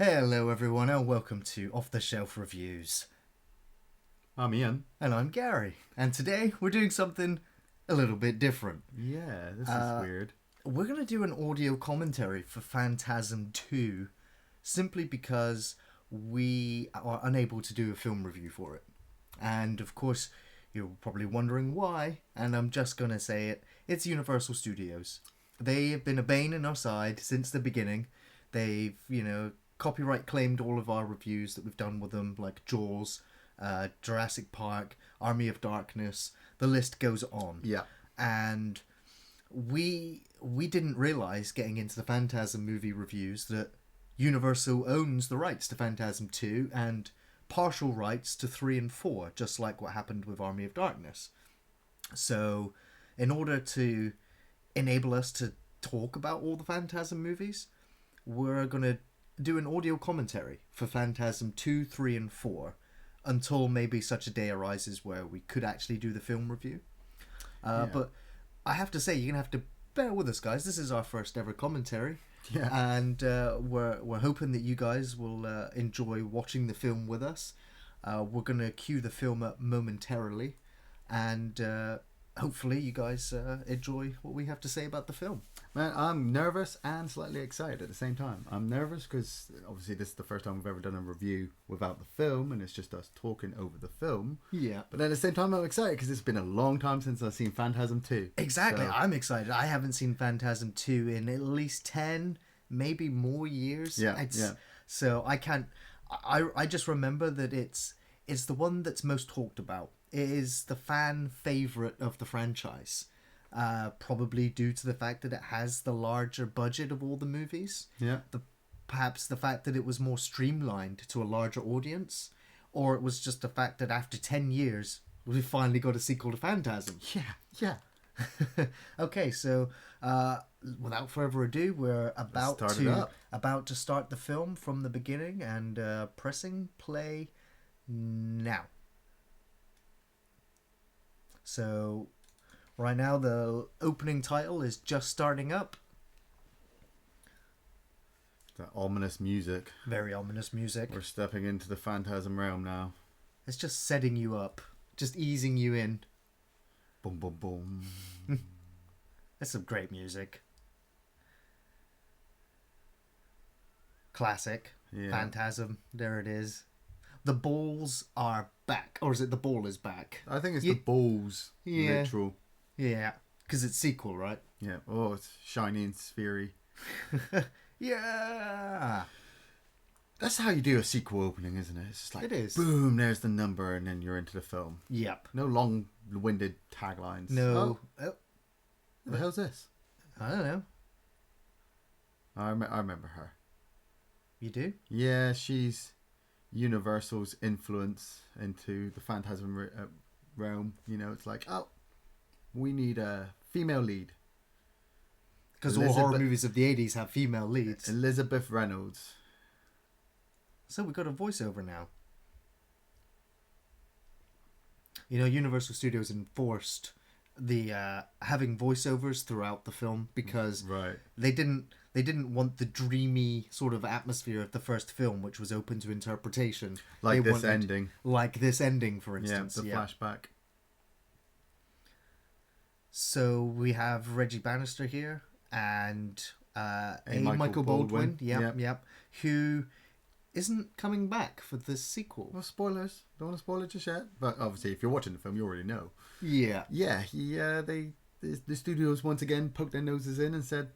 Hello, everyone, and welcome to Off the Shelf Reviews. I'm Ian. And I'm Gary. And today we're doing something a little bit different. Yeah, this is weird. We're going to do an audio commentary for Phantasm 2 simply because we are unable to do a film review for it. And of course, you're probably wondering why, and I'm just going to say it. It's Universal Studios. They have been a bane in our side since the beginning. They've, copyright claimed all of our reviews that we've done with them, like Jaws, Jurassic Park, Army of Darkness. The list goes on. Yeah. And we didn't realize getting into the Phantasm movie reviews that Universal owns the rights to Phantasm 2 and partial rights to 3 and 4, just like what happened with Army of Darkness. So, in order to enable us to talk about all the Phantasm movies, we're going to do an audio commentary for Phantasm 2, 3, and 4 until maybe such a day arises where we could actually do the film review. But I have to say, you're going to have to bear with us, guys. This is our first ever commentary. Yeah. And we're hoping that you guys will enjoy watching the film with us. We're going to cue the film up momentarily. And hopefully you guys enjoy what we have to say about the film. Man, I'm nervous and slightly excited at the same time. I'm nervous because obviously this is the first time we've ever done a review without the film, and it's just us talking over the film. Yeah. But at the same time, I'm excited because it's been a long time since I've seen Phantasm 2. Exactly. So, I'm excited. I haven't seen Phantasm 2 in at least 10, maybe more years. Yeah. So I can't... I just remember that it's the one that's most talked about. It is the fan favourite of the franchise. Probably due to the fact that it has the larger budget of all the movies. Yeah. Perhaps the fact that it was more streamlined to a larger audience. Or it was just the fact that after 10 years, we finally got a sequel to Phantasm. Yeah. Okay, so without further ado, we're about to start the film from the beginning and pressing play now. So right now the opening title is just starting up. That ominous music. Very ominous music. We're stepping into the Phantasm realm now. It's just setting you up, just easing you in. Boom, boom, boom. That's some great music. Classic. Yeah. Phantasm. There it is. The balls are back. Or is it the ball is back? I think it's the balls. Yeah. Literal. Yeah. Because it's sequel, right? Yeah. Oh, it's shiny and sphery. Yeah. That's how you do a sequel opening, isn't it? It's just like, It is. Boom, there's the number, and then you're into the film. Yep. No long-winded taglines. No. Oh, what the hell's this? I don't know. I remember her. You do? Yeah, she's Universal's influence into the Phantasm realm. You know, it's like, oh, we need a female lead. Because all horror movies of the 80s have female leads. Elizabeth Reynolds. So we got a voiceover now. Universal Studios enforced the having voiceovers throughout the film because they didn't want the dreamy sort of atmosphere of the first film, which was open to interpretation. Like this ending, for instance. Yeah, the flashback. So we have Reggie Bannister here and Michael Baldwin. Yep. Who isn't coming back for this sequel. Well, spoilers. Don't want to spoil it just yet. But obviously, if you're watching the film, you already know. Yeah. Yeah. The studios once again poked their noses in and said,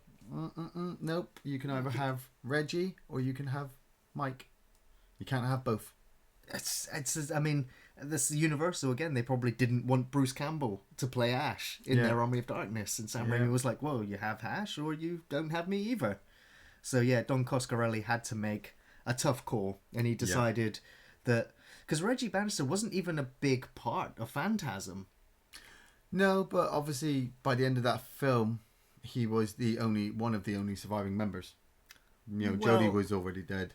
nope. You can either have Reggie or you can have Mike. You can't have both. I mean, this Universal again. They probably didn't want Bruce Campbell to play Ash in their Army of Darkness, and Sam Raimi was like, "Well, you have Ash or you don't have me either." So yeah, Don Coscarelli had to make a tough call, and he decided that because Reggie Bannister wasn't even a big part of Phantasm. No, but obviously by the end of that film, he was one of the only surviving members. Jodie was already dead.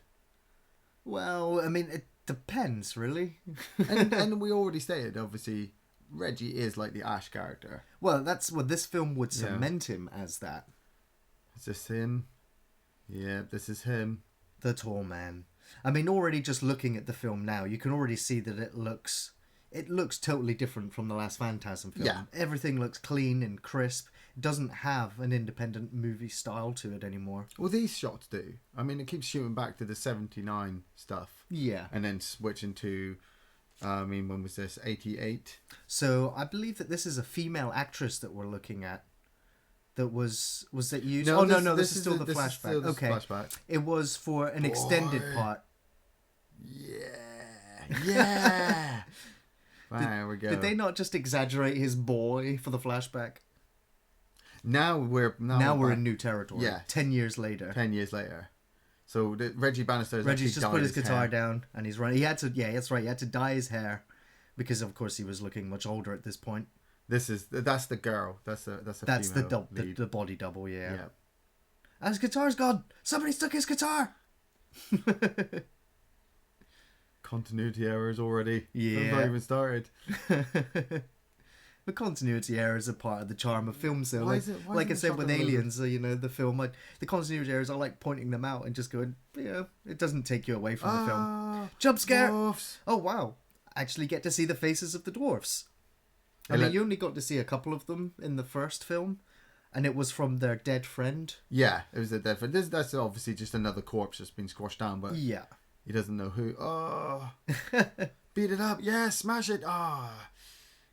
Well, I mean, it depends, really. and we already stated, obviously, Reggie is like the Ash character. Well, that's what this film would cement him as that. Is this him? Yeah, this is him. The Tall Man. I mean, already just looking at the film now, you can already see that it looks totally different from the last Phantasm film. Yeah. Everything looks clean and crisp. It doesn't have an independent movie style to it anymore. Well, these shots do. I mean, it keeps shooting back to the 79 stuff. Yeah. And then switching to, when was this? 88? So I believe that this is a female actress that we're looking at. That was that used? No, no, this is still the this is flashback. still the Okay. flashback. It was for an extended part. Yeah. There we go. Did they not just exaggerate his boy for the flashback? Now we're in new territory. Yeah. 10 years later. 10 years later. So Reggie Bannister Reggie's just put his guitar hair. down and he's running. He had to. Yeah, that's right. He had to dye his hair because, of course, he was looking much older at this point. That's the girl. That's the lead. the body double. Yeah. Yeah. And his guitar's gone. Somebody took his guitar. Continuity errors already. Yeah. Before I even started. The continuity errors are part of the charm of film. So, Why like, is it I said with shotgun Aliens, the film, the continuity errors, I like pointing them out and just going, it doesn't take you away from the film. Jump scare! Dwarfs. Oh, wow. Actually get to see the faces of the dwarfs. I mean, you only got to see a couple of them in the first film, and it was from their dead friend. Yeah, it was a dead friend. That's obviously just another corpse that's been squashed down, but Yeah. he doesn't know who. Oh, beat it up. Yeah, smash it. Oh,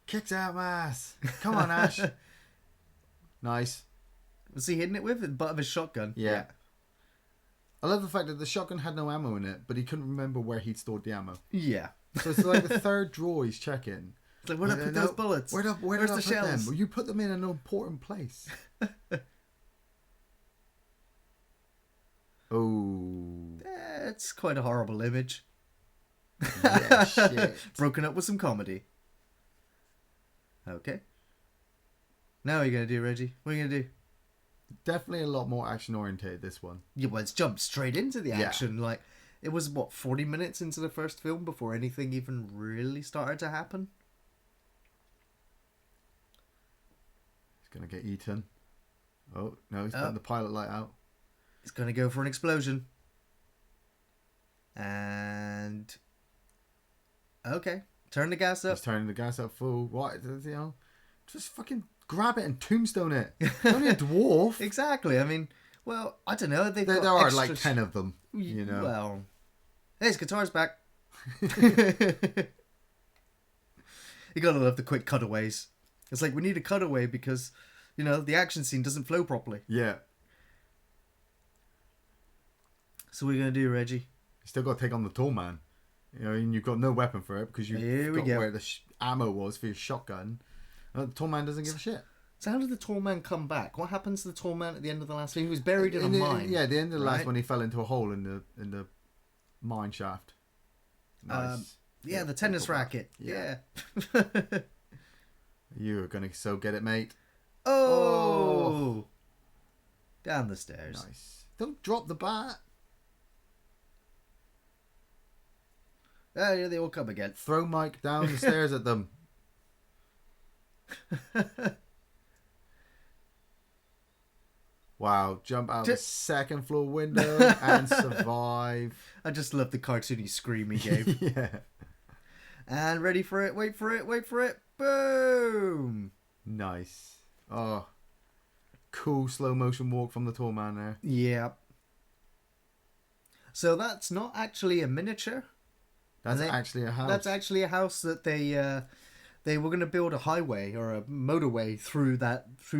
kicks out my ass. Come on, Ash. Nice. Was he hitting it with the butt of his shotgun? Yeah. I love the fact that the shotgun had no ammo in it, but he couldn't remember where he'd stored the ammo. Yeah. So it's like the third drawer he's checking. It's like, where did I put those bullets? Where's Where's the shells? them? Well, you put them in an important place. Oh. It's quite a horrible image. Yeah, shit. Broken up with some comedy. Okay. Now what are you going to do, Reggie? What are you going to do? Definitely a lot more action oriented, this one. Yeah, well, it's jumped straight into the action. Like, it was, 40 minutes into the first film before anything even really started to happen? He's going to get eaten. Oh, no, he's putting the pilot light out. He's going to go for an explosion. And... Okay. Turn the gas up. He's turning the gas up full. What? Just fucking grab it and tombstone it. It's only a dwarf. Exactly. I mean, well, I don't know. There are like 10 of them, you know. Well, hey, his guitar's back. You gotta love the quick cutaways. It's like, we need a cutaway because, the action scene doesn't flow properly. Yeah. So what are you gonna do, Reggie? You still got to take on the tall man. And you've got no weapon for it because you got where the ammo was for your shotgun. The tall man doesn't give a shit. So how did the tall man come back? What happens to the tall man at the end of the last film? He was buried in a mine. Yeah, at the end of the last one, he fell into a hole in the mine shaft. Nice. Yeah, the tennis racket. Yeah. You're gonna so get it, mate. Oh! Down the stairs. Nice. Don't drop the bat. Oh, yeah, they all come again. Throw Mike down the stairs at them. Wow, jump out the second floor window and survive. I just love the cartoony scream he gave. Yeah. And ready for it, wait for it. Boom! Nice. Oh. Cool slow motion walk from the tall man there. Yeah. So that's not actually a miniature. That's actually a house. That's actually a house that they were going to build a highway or a motorway through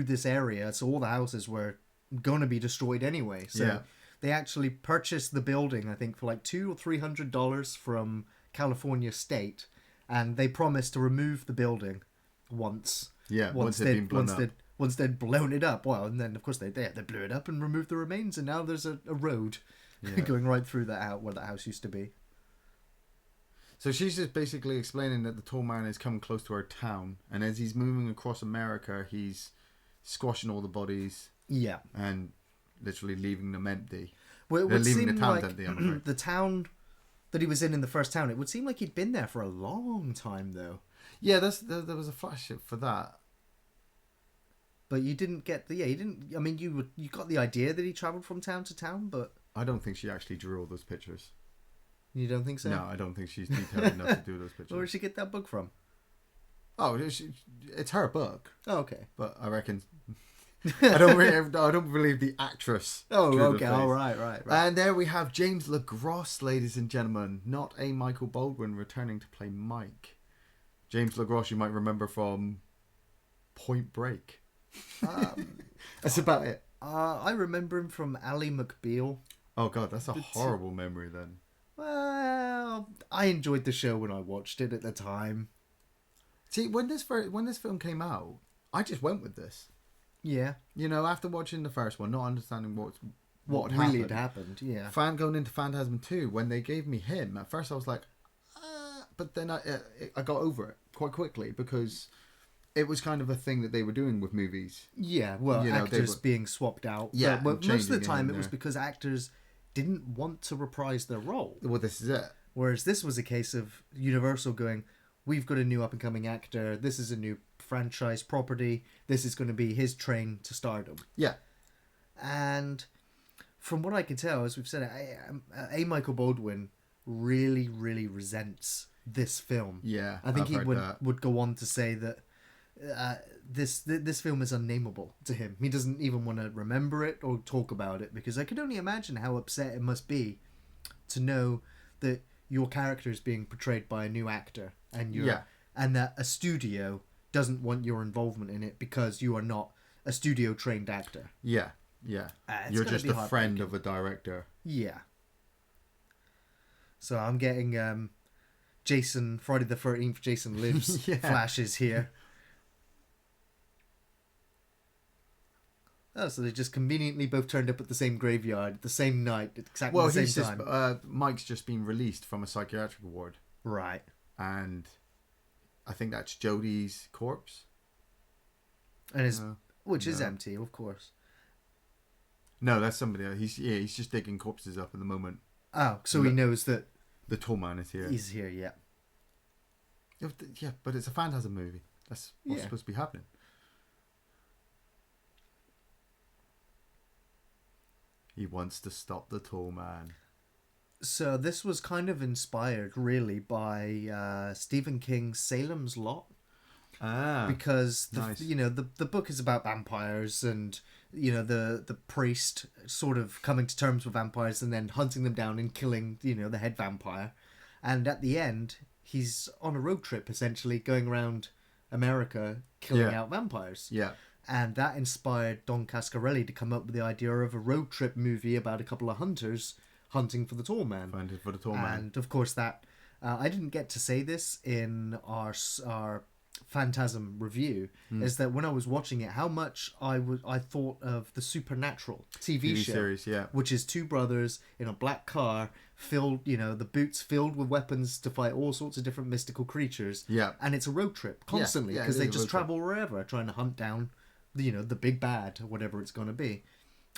this area. So all the houses were going to be destroyed anyway. So they actually purchased the building, I think, for like $200 or $300 from California State, and they promised to remove the building once. Yeah, once it'd been blown up. Once they'd blown it up. Well, and then of course they blew it up and removed the remains, and now there's a road going right through where that house used to be. So she's just basically explaining that the tall man is coming close to her town, and as he's moving across America, he's squashing all the bodies. Yeah. And literally leaving them empty. Well, it would leaving seem the town like empty, I'm afraid. the town that he was in the first town, it would seem like he'd been there for a long time, though. Yeah, there was a flash for that. But you didn't get you didn't. I mean, you got the idea that he travelled from town to town, but I don't think she actually drew all those pictures. You don't think so? No, I don't think she's detailed enough to do those pictures. Where did she get that book from? Oh, it's her book. Oh, okay. But I reckon I don't believe the actress. Oh, drew the okay. face. Oh, right. And there we have James LaGrosse, ladies and gentlemen, not a Michael Baldwin, returning to play Mike. James LaGrosse, you might remember from Point Break. That's about it. I remember him from Ally McBeal. Oh God, that's a horrible memory then. Well, I enjoyed the show when I watched it at the time. See, when this film came out, I just went with this. Yeah. You know, after watching the first one, not understanding what really happened. had happened, yeah. Going into Phantasm 2, when they gave me him, at first I was like, but then I got over it quite quickly because it was kind of a thing that they were doing with movies. Yeah, well, you know, actors being swapped out. Yeah, but most of the time it was because actors didn't want to reprise their role. Well, this is it. Whereas this was a case of Universal going, we've got a new up-and-coming actor, this is a new franchise property, this is going to be his train to stardom. Yeah. And from what I can tell, as we've said, A. Michael Baldwin really, really resents this film. Yeah, I think he would go on to say that this film is unnameable to him. He doesn't even want to remember it or talk about it, because I could only imagine how upset it must be to know that your character is being portrayed by a new actor and that a studio doesn't want your involvement in it because you are not a studio trained actor. Yeah. You're just a friend of a director. Yeah. So I'm getting Friday the 13th Jason Lives flashes here. Oh, so they just conveniently both turned up at the same graveyard, the same night, exactly the same time. Mike's just been released from a psychiatric ward. Right. And I think that's Jodie's corpse. And which is empty, of course. No, that's somebody else. He's just digging corpses up at the moment. Oh, so he knows that the tall man is here. He's here, yeah. Yeah, but it's a Phantasm movie. That's what's supposed to be happening. He wants to stop the tall man. So this was kind of inspired, really, by Stephen King's Salem's Lot. Because the book is about vampires, and the priest sort of coming to terms with vampires and then hunting them down and killing the head vampire, and at the end he's on a road trip essentially going around America killing out vampires. Yeah. And that inspired Don Cascarelli to come up with the idea of a road trip movie about a couple of hunters hunting for the tall man. Hunting for the tall man. And of course that I didn't get to say this in our Phantasm review, is that when I was watching it, how much I thought of the Supernatural TV show series, which is two brothers in a black car filled, the boots filled with weapons to fight all sorts of different mystical creatures. Yeah. And it's a road trip constantly because they just travel wherever trying to hunt down the big bad or whatever it's going to be.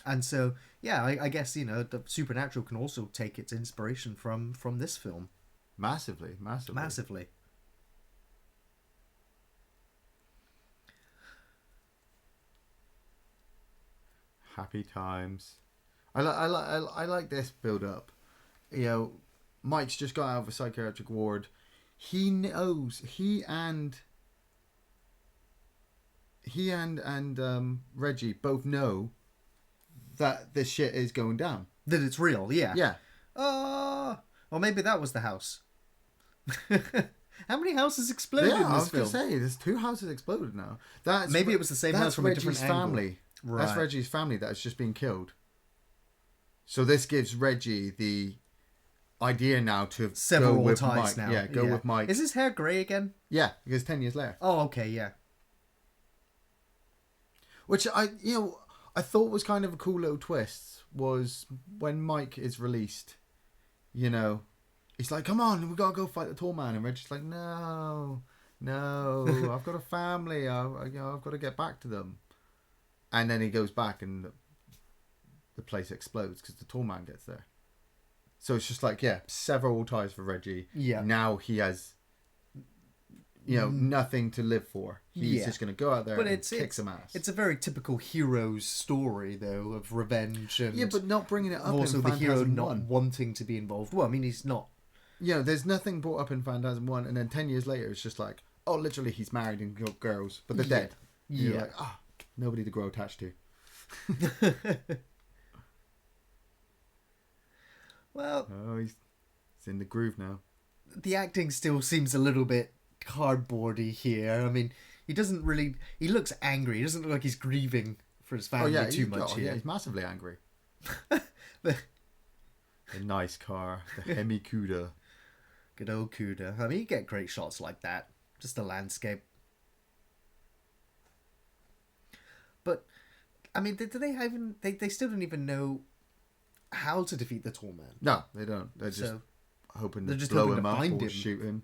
And so I guess the Supernatural can also take its inspiration from this film massively. Happy times. I like this build up. Mike's just got out of a psychiatric ward. He knows he and Reggie both know that this shit is going down. That it's real, yeah. Yeah. Or maybe that was the house. How many houses exploded in this film? I was going to say, there's 2 houses exploded now. Maybe it was the same house from Reggie's a different family. angle. Right. That's Reggie's family that has just been killed. So this gives Reggie the idea now to several go with ties Mike. now. Yeah, go with Mike. Is his hair grey again? Yeah, because 10 years later. Oh, okay, yeah. Which I thought was kind of a cool little twist was when Mike is released. He's like, "Come on, we gotta go fight the tall man," and Reggie's like, "No, I've got a family. I've got to get back to them." And then he goes back, and the place explodes because the tall man gets there. So it's just like, several ties for Reggie. Yeah. Now he has nothing to live for. He's just going to go out there and kick some ass. It's a very typical hero's story, though, of revenge and but not bringing it up also in the hero Phantasm not 1. wanting to be involved. Well, I mean, he's not. There's nothing brought up in Phantasm 1, and then 10 years later, it's just like, oh, literally, he's married and got girls, but they're dead. Yeah. You're like, nobody to grow attached to. Well, he's in the groove now. The acting still seems a little bit cardboardy here. I mean, he doesn't really. He looks angry. He doesn't look like he's grieving for his family too much here. Yeah, he's massively angry. A nice car, the Hemi Cuda. Good old Cuda. I mean, you get great shots like that. Just the landscape. But, I mean, do they even... They still don't even know how to defeat the Tall Man. No, they don't. They're just hoping to just blow hoping him to up find or him. shoot him.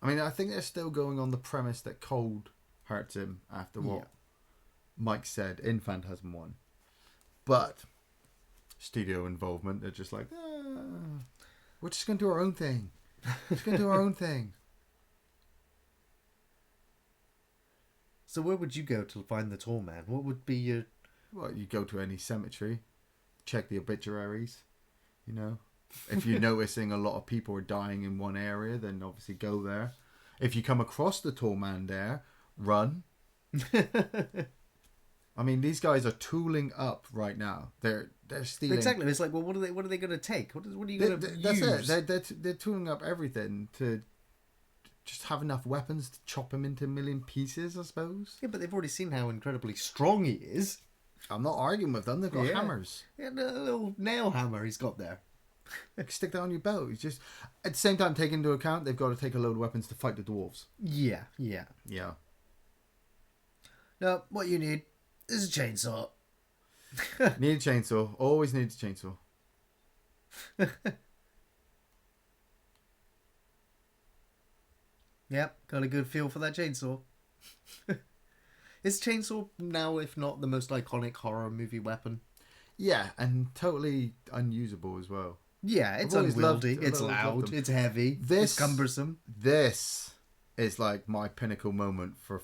I mean, I think they're still going on the premise that cold hurts him after what Mike said in Phantasm 1. But studio involvement, they're just like, we're just going to do our own thing. We're just going to do our own thing. So where would you go to find the Tall Man? What would be your... Well, you go to any cemetery, check the obituaries, If you're noticing a lot of people are dying in one area, then obviously go there. If you come across the Tall Man there, run. I mean, these guys are tooling up right now. They're stealing. Exactly. It's like, well, what are they going to take? What are you going to use? That's it. They're tooling up everything to just have enough weapons to chop him into a million pieces, I suppose. Yeah, but they've already seen how incredibly strong he is. I'm not arguing with them. They've got hammers. Yeah, a little nail hammer he's got there. Stick that on your belt. It's just at the same time, take into account they've got to take a load of weapons to fight the dwarves. Yeah. No, what you need is a chainsaw. Need a chainsaw. Always needs a chainsaw. Yep, got a good feel for that chainsaw. Is chainsaw now, if not the most iconic horror movie weapon? Yeah, and totally unusable as well. Yeah, it's unwieldy, it's loud, it's heavy, it's cumbersome. This is like my pinnacle moment for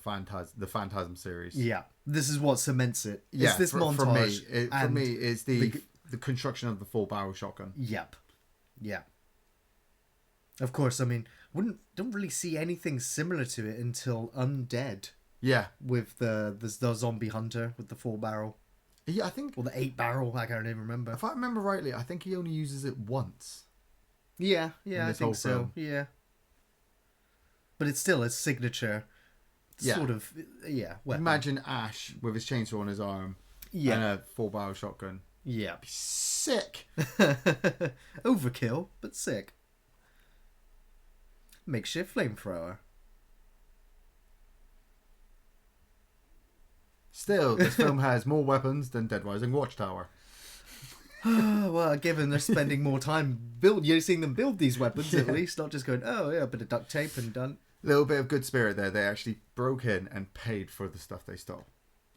the Phantasm series. Yeah, this is what cements it. It's this montage. For me, it's the construction of the full barrel shotgun. Yep. Yeah. Of course, I mean, don't really see anything similar to it until Undead. Yeah. With the zombie hunter with the 4-barrel. Yeah, I think... Or the 8-barrel, I can't even remember. If I remember rightly, I think he only uses it once. Yeah, I think so. Film. Yeah. But it's still a signature sort of, weapon. Imagine Ash with his chainsaw on his arm and a 4-barrel shotgun. Yeah. Sick. Overkill, but sick. Makeshift flamethrower. Still, this film has more weapons than Dead Rising Watchtower. Well, given they're spending more time you're seeing them build these weapons at least, not just going, a bit of duct tape and done. Little bit of good spirit there. They actually broke in and paid for the stuff they stole.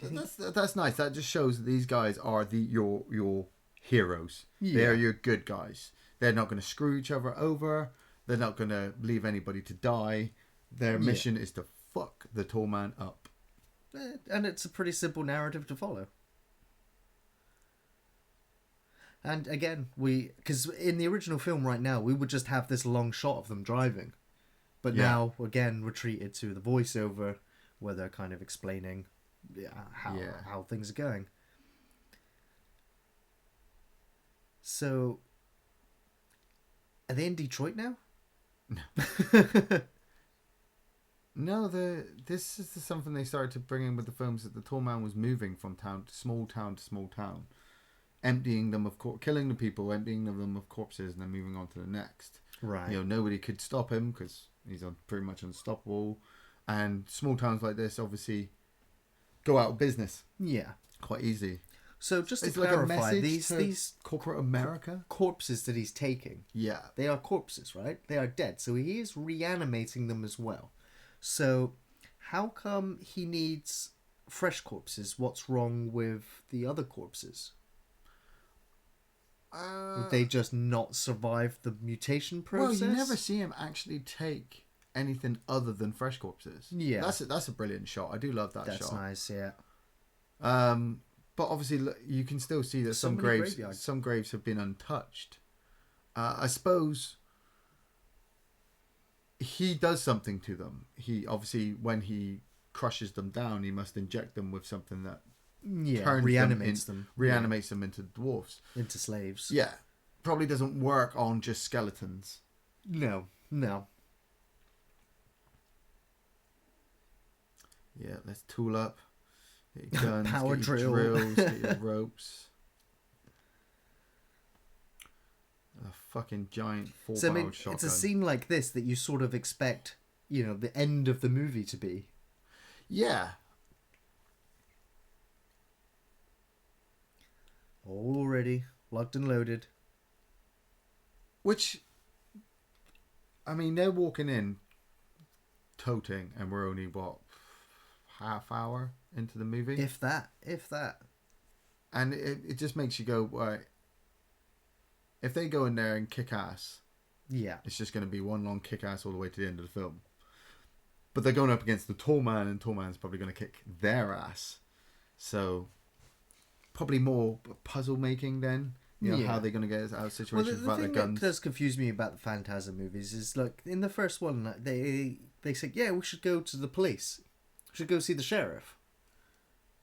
That's nice. That just shows that these guys are your heroes. Yeah. They are your good guys. They're not going to screw each other over. They're not going to leave anybody to die. Their mission is to fuck the Tall Man up. And it's a pretty simple narrative to follow. And again, because in the original film right now, we would just have this long shot of them driving. But now, again, we're treated to the voiceover where they're kind of explaining how things are going. So, are they in Detroit now? No, this is something they started to bring in with the films, that the Tall Man was moving from town to small town, emptying them of killing the people, emptying them of corpses, and then moving on to the next. Right. Nobody could stop him because he's pretty much unstoppable. And small towns like this obviously go out of business. Yeah. Quite easy. So just to clarify, these corporate America corpses that he's taking. Yeah. They are corpses, right? They are dead. So he is reanimating them as well. So, how come he needs fresh corpses? What's wrong with the other corpses? Would they just not survive the mutation process? Well, you never see him actually take anything other than fresh corpses. Yeah. That's a brilliant shot. I do love that shot. That's nice, yeah. But obviously you can still see that So some many graves graveyards. some graves have been untouched. I suppose he does something to them. He obviously, when he crushes them down, he must inject them with something that reanimates them into dwarfs, into slaves. Yeah, probably doesn't work on just skeletons. No. Yeah, let's tool up. Get your guns, Power get your drill. drills, get your ropes. A fucking giant 4-barrel shotgun. It's a scene like this that you sort of expect, the end of the movie to be. Yeah. Already locked and loaded. Which, I mean, they're walking in toting, and we're only, half hour into the movie? If that. And it just makes you go, right, if they go in there and kick ass, it's just going to be one long kick ass all the way to the end of the film. But they're going up against the tall man, and tall man's probably going to kick their ass. So, probably more puzzle making then. How they're going to get us out of situations without their guns. The thing that does confuse me about the Phantasm movies is, like, in the first one, they say, yeah, we should go to the police. We should go see the sheriff.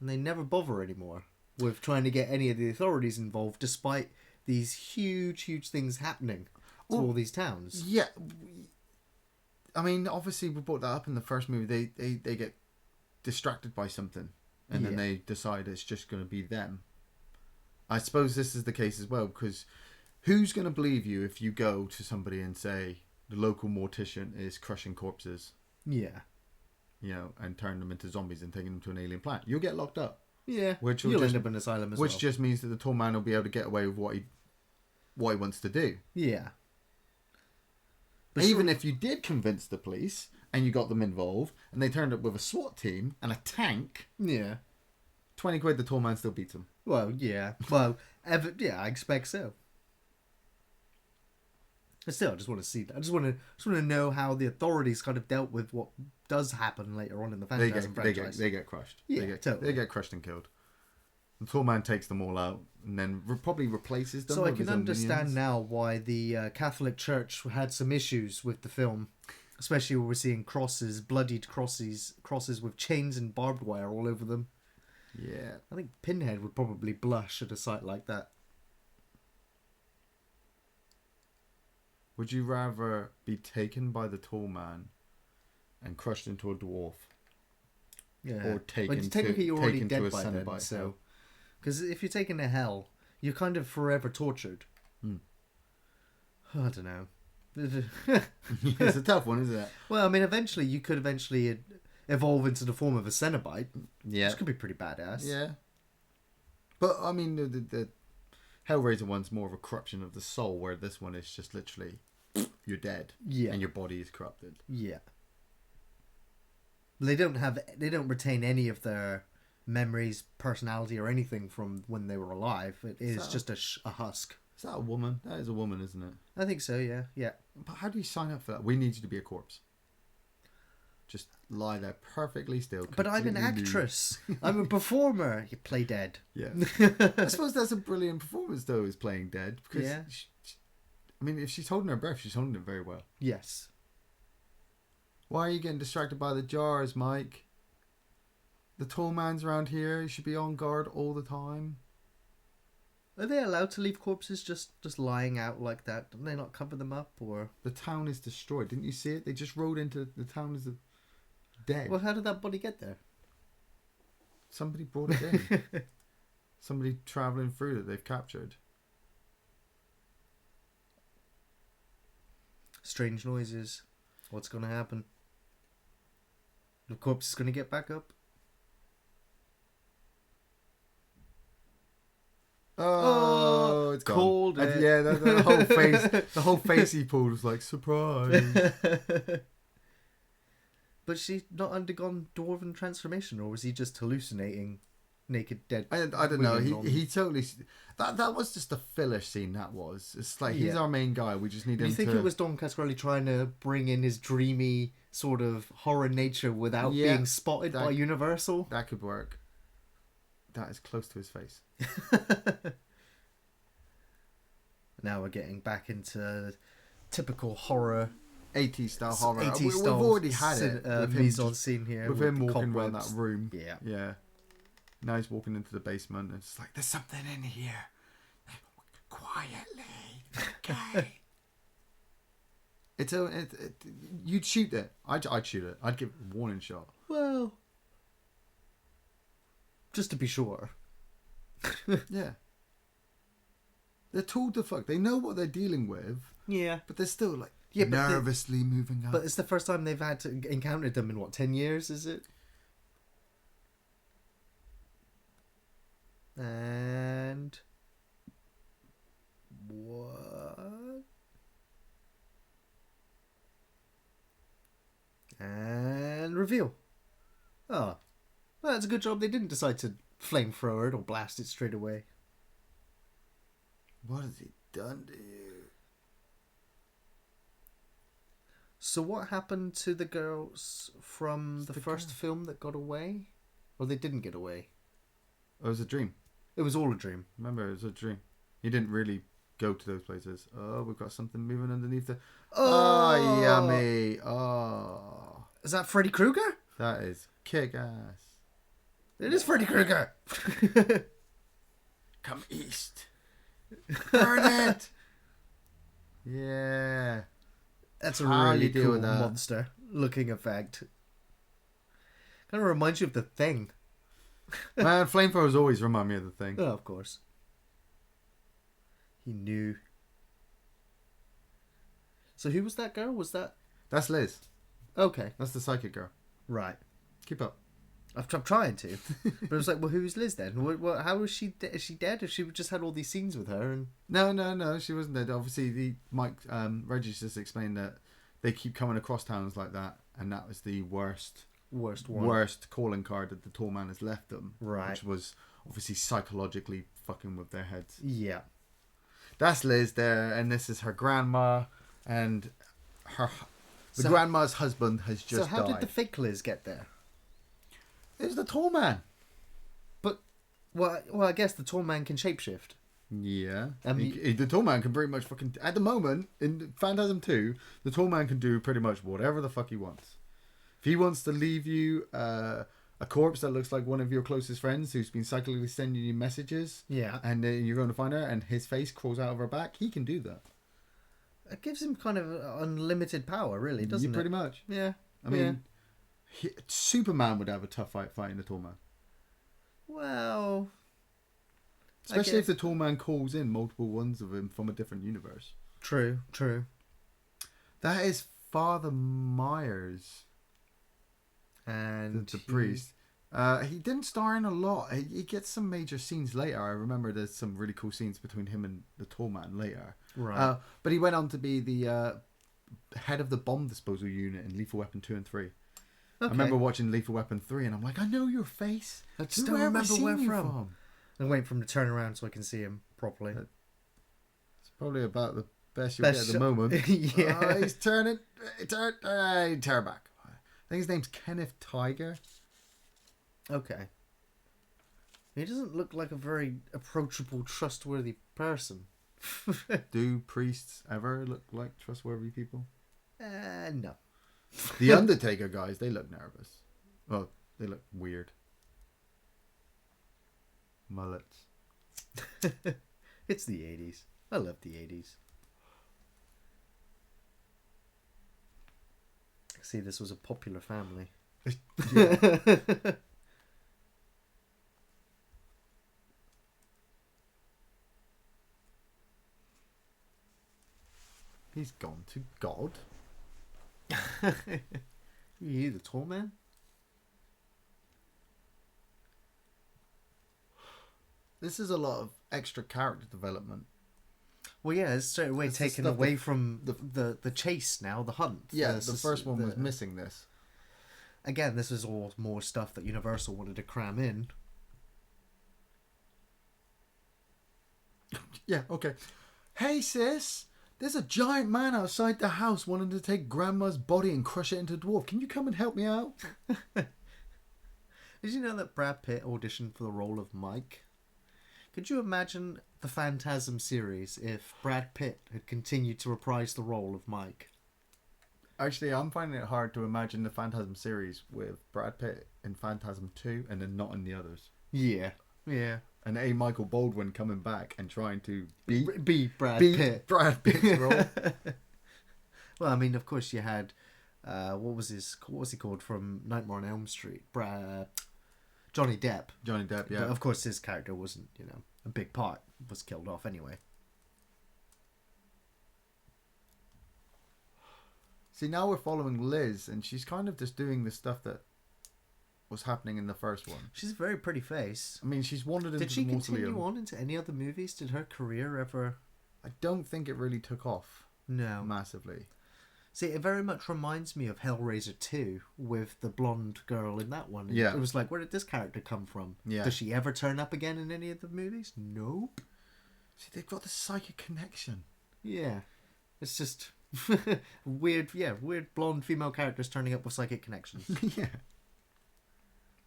And they never bother anymore with trying to get any of the authorities involved, despite these huge things happening to all these towns. Yeah. I mean, obviously we brought that up in the first movie. They get distracted by something, and then they decide it's just going to be them. I suppose this is the case as well, because who's going to believe you if you go to somebody and say the local mortician is crushing corpses? Yeah. And turning them into zombies and taking them to an alien planet? You'll get locked up. Yeah. Which you'll end up in an asylum as well. Which just means that the tall man will be able to get away with what he wants to do. Yeah. But even if you did convince the police and you got them involved and they turned up with a SWAT team and a tank, 20 quid, the tall man still beats them. Well, yeah. I expect so. But still, I just want to see that. I just want to know how the authorities kind of dealt with what does happen later on in the Phantasm franchise. They get crushed. Yeah, totally. They get crushed and killed. The tall man takes them all out and then probably replaces them. So I can understand now why the Catholic Church had some issues with the film, especially when we're seeing crosses, bloodied crosses with chains and barbed wire all over them. Yeah. I think Pinhead would probably blush at a sight like that. Would you rather be taken by the tall man and crushed into a dwarf? Yeah. Or taken technically you're already dead to a by then, Cenobite so... hell? Because if you're taken to hell, you're kind of forever tortured. I don't know. It's a tough one, isn't it? Well, I mean, you could eventually evolve into the form of a Cenobite. Yeah. Which could be pretty badass. Yeah. But, I mean, the Hellraiser one's more of a corruption of the soul, where this one is just literally, you're dead. Yeah. And your body is corrupted. Yeah. They don't retain any of their memories, personality, or anything from when they were alive. It is just a husk. Is that a woman? That is a woman, isn't it? I think so, yeah. But how do you sign up for that? We need you to be a corpse. Just lie there perfectly still. But I'm an actress. I'm a performer. You play dead. Yeah. I suppose that's a brilliant performance, though, is playing dead. Because I mean, if she's holding her breath, she's holding it very well. Yes. Why are you getting distracted by the jars, Mike? The tall man's around here. You should be on guard all the time. Are they allowed to leave corpses just lying out like that? Don't they not cover them up? Or the town is destroyed. Didn't you see it? They just rode into the town as dead. Well, how did that body get there? Somebody brought it in. Somebody travelling through that they've captured. Strange noises. What's going to happen? The corpse is going to get back up. Oh, it's gone. Cold. Yeah, the whole face. The whole face he pulled was like surprise. But she's not undergone dwarven transformation, or was he just hallucinating naked dead? I don't know. He totally. That was just a filler scene. That was. It's like he's our main guy. We just need him. Do you think to... it was Don Cascarelli trying to bring in his dreamy sort of horror nature without Yeah, being spotted by Universal. That could work. That is close to his face. Now we're getting back into typical horror. 80s style horror. 80s We've style already had it. With him, mise en scene here. with him the walking around cobwebs. that room. Yeah. Yeah. Now he's walking into the basement and it's like, there's something in here. Quietly. Okay. You'd shoot it. I'd shoot it. I'd give it a warning shot. Well, just to be sure. Yeah. They're told to fuck. They know what they're dealing with. Yeah. But they're still like Yeah, but nervously moving up. But it's the first time they've had to encounter them in what, 10 years, is it? And what? And reveal. Oh, well, that's a good job they didn't decide to flamethrower it or blast it straight away. What has he done to you? So what happened to the girls from the first film that got away? Or they didn't get away? Oh, it was a dream. It was all a dream. Remember, it was a dream. He didn't really go to those places. Oh, we've got something moving underneath the... Oh, yummy. Oh. Is that Freddy Krueger? That is kick-ass. It is Freddy Krueger. Come east. Burn it. Yeah. That's a How really you deal cool with that? monster looking effect. Kind of reminds you of The Thing. Man, flamethrowers always remind me of The Thing. Oh, of course. He knew. So who was that girl? Was that... That's Liz. Okay. That's the psychic girl. Right. Keep up. I'm trying to. But it was like, well, who's Liz then? How is she? Is she dead? Or she just had all these scenes with her? And No, she wasn't dead. Obviously, Reggie just explained that they keep coming across towns like that, and that was the worst one. Worst calling card that the tall man has left them. Right. Which was obviously psychologically fucking with their heads. Yeah. That's Liz there, and this is her grandma, and the grandma's husband has just died. So how did the fake Liz get there? It was the tall man. But, well, I guess the tall man can shapeshift. Yeah. The tall man can pretty much fucking... At the moment, in Phantasm 2, the tall man can do pretty much whatever the fuck he wants. If he wants to leave you a corpse that looks like one of your closest friends who's been psychically sending you messages, yeah, and you're going to find her and his face crawls out of her back, he can do that. It gives him kind of unlimited power, really, doesn't it? Pretty much. Yeah. I mean, Superman would have a tough fight fighting the tall man. Well... Especially if the tall man calls in multiple ones of him from a different universe. True. That is Father Myers. And the priest. He didn't star in a lot. He gets some major scenes later. I remember there's some really cool scenes between him and the tall man later. Right. But he went on to be the head of the bomb disposal unit in Lethal Weapon 2 and 3. Okay. I remember watching Lethal Weapon 3 and I'm like, I know your face. I just don't remember where from. I'm waiting for him to turn around so I can see him properly. It's probably about the best you'll get at the moment. Yeah. He's turning. Turn back. I think his name's Kenneth Tiger. Okay. He doesn't look like a very approachable, trustworthy person. Do priests ever look like trustworthy people? No. The Undertaker guys, they look nervous. Well, they look weird. Mullets. It's the 80s. I love the 80s. See, this was a popular family. Yeah. He's gone to God. You the tall man? This is a lot of extra character development. Well, yeah, it's straight away taken away from the chase now, the hunt. Yeah, the first one was missing this. Again, this is all more stuff that Universal wanted to cram in. Yeah, okay. Hey, sis, There's a giant man outside the house wanting to take Grandma's body and crush it into a dwarf. Can you come and help me out? Did you know that Brad Pitt auditioned for the role of Mike? Could you imagine the Phantasm series if Brad Pitt had continued to reprise the role of Mike? Actually, I'm finding it hard to imagine the Phantasm series with Brad Pitt in Phantasm 2 and then not in the others. Yeah. And A. Michael Baldwin coming back and trying to Be Brad Pitt. Brad Pitt's role. Well, I mean, of course you had, what was he called from Nightmare on Elm Street? Johnny Depp. Johnny Depp, yeah. But of course his character wasn't, a big part, was killed off anyway. See, now we're following Liz, and she's kind of just doing the stuff that was happening in the first one. She's a very pretty face. I mean, she's wandered into Did she the mausoleum. continue on into any other movies? Did her career ever... I don't think it really took off No. massively. See, it very much reminds me of Hellraiser 2 with the blonde girl in that one. Yeah. It was like, where did this character come from? Yeah. Does she ever turn up again in any of the movies? Nope. See, they've got this psychic connection. Yeah. It's just weird blonde female characters turning up with psychic connections. Yeah.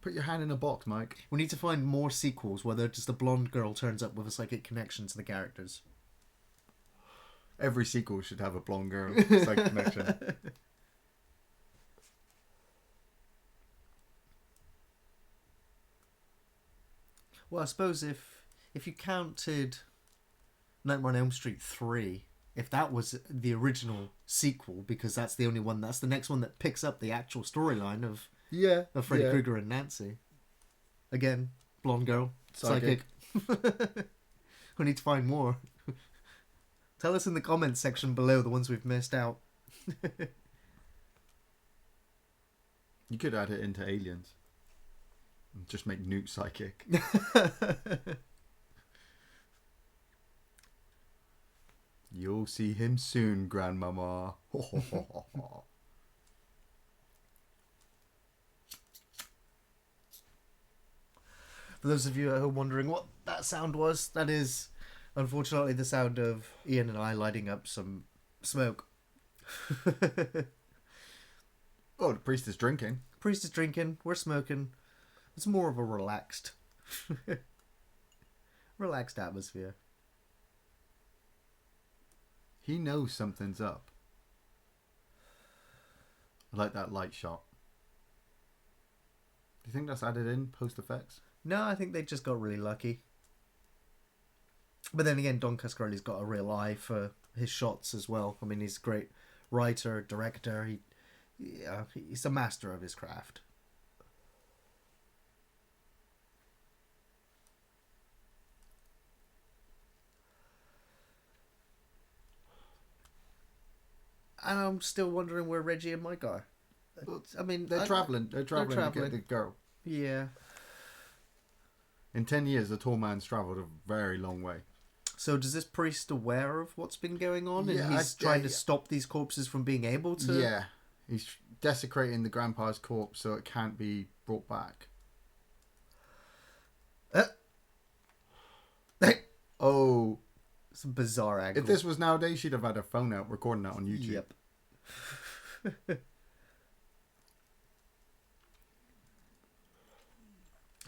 Put your hand in a box, Mike. We need to find more sequels where just a blonde girl turns up with a psychic connection to the characters. Every sequel should have a blonde girl psychic connection. Well, I suppose if you counted Nightmare on Elm Street 3, if that was the original sequel, because that's the next one that picks up the actual storyline of Freddy Krueger and Nancy. Again, blonde girl, psychic. We need to find more. Tell us in the comments section below the ones we've missed out. You could add it into Aliens. Just make Newt psychic. You'll see him soon, Grandmama. For those of you at home wondering what that sound was, that is unfortunately the sound of Ian and I lighting up some smoke. Oh, the priest is drinking. Priest is drinking, we're smoking. It's more of a relaxed atmosphere. He knows something's up. I like that light shot. Do you think that's added in post effects? No, I think they just got really lucky. But then again, Don Coscarelli's got a real eye for his shots as well. I mean, he's a great writer, director. He's a master of his craft. And I'm still wondering where Reggie and Mike are. I mean, They're travelling. They're travelling to get the girl. Yeah. In 10 years, the tall man's travelled a very long way. So does this priest aware of what's been going on? Yeah, And he's trying to stop these corpses from being able to... Yeah. He's desecrating the grandpa's corpse so it can't be brought back. Oh. It's a bizarre angle. If this was nowadays, she'd have had her phone out recording that on YouTube. Yep.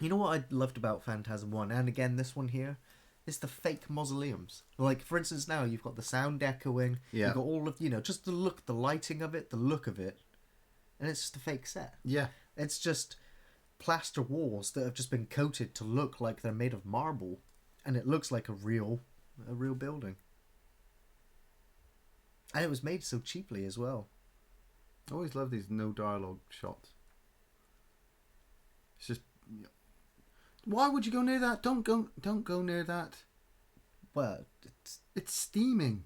You know what I loved about Phantasm 1, and again this one here, is the fake mausoleums. Like, for instance, now you've got the sound echoing, Yeah. you've got all of, just the lighting of it, the look of it, and it's just a fake set. Yeah. It's just plaster walls that have just been coated to look like they're made of marble, and it looks like a real building. And it was made so cheaply as well. I always love these no dialogue shots. It's just... Why would you go near that? Don't go near that. Well, It's steaming.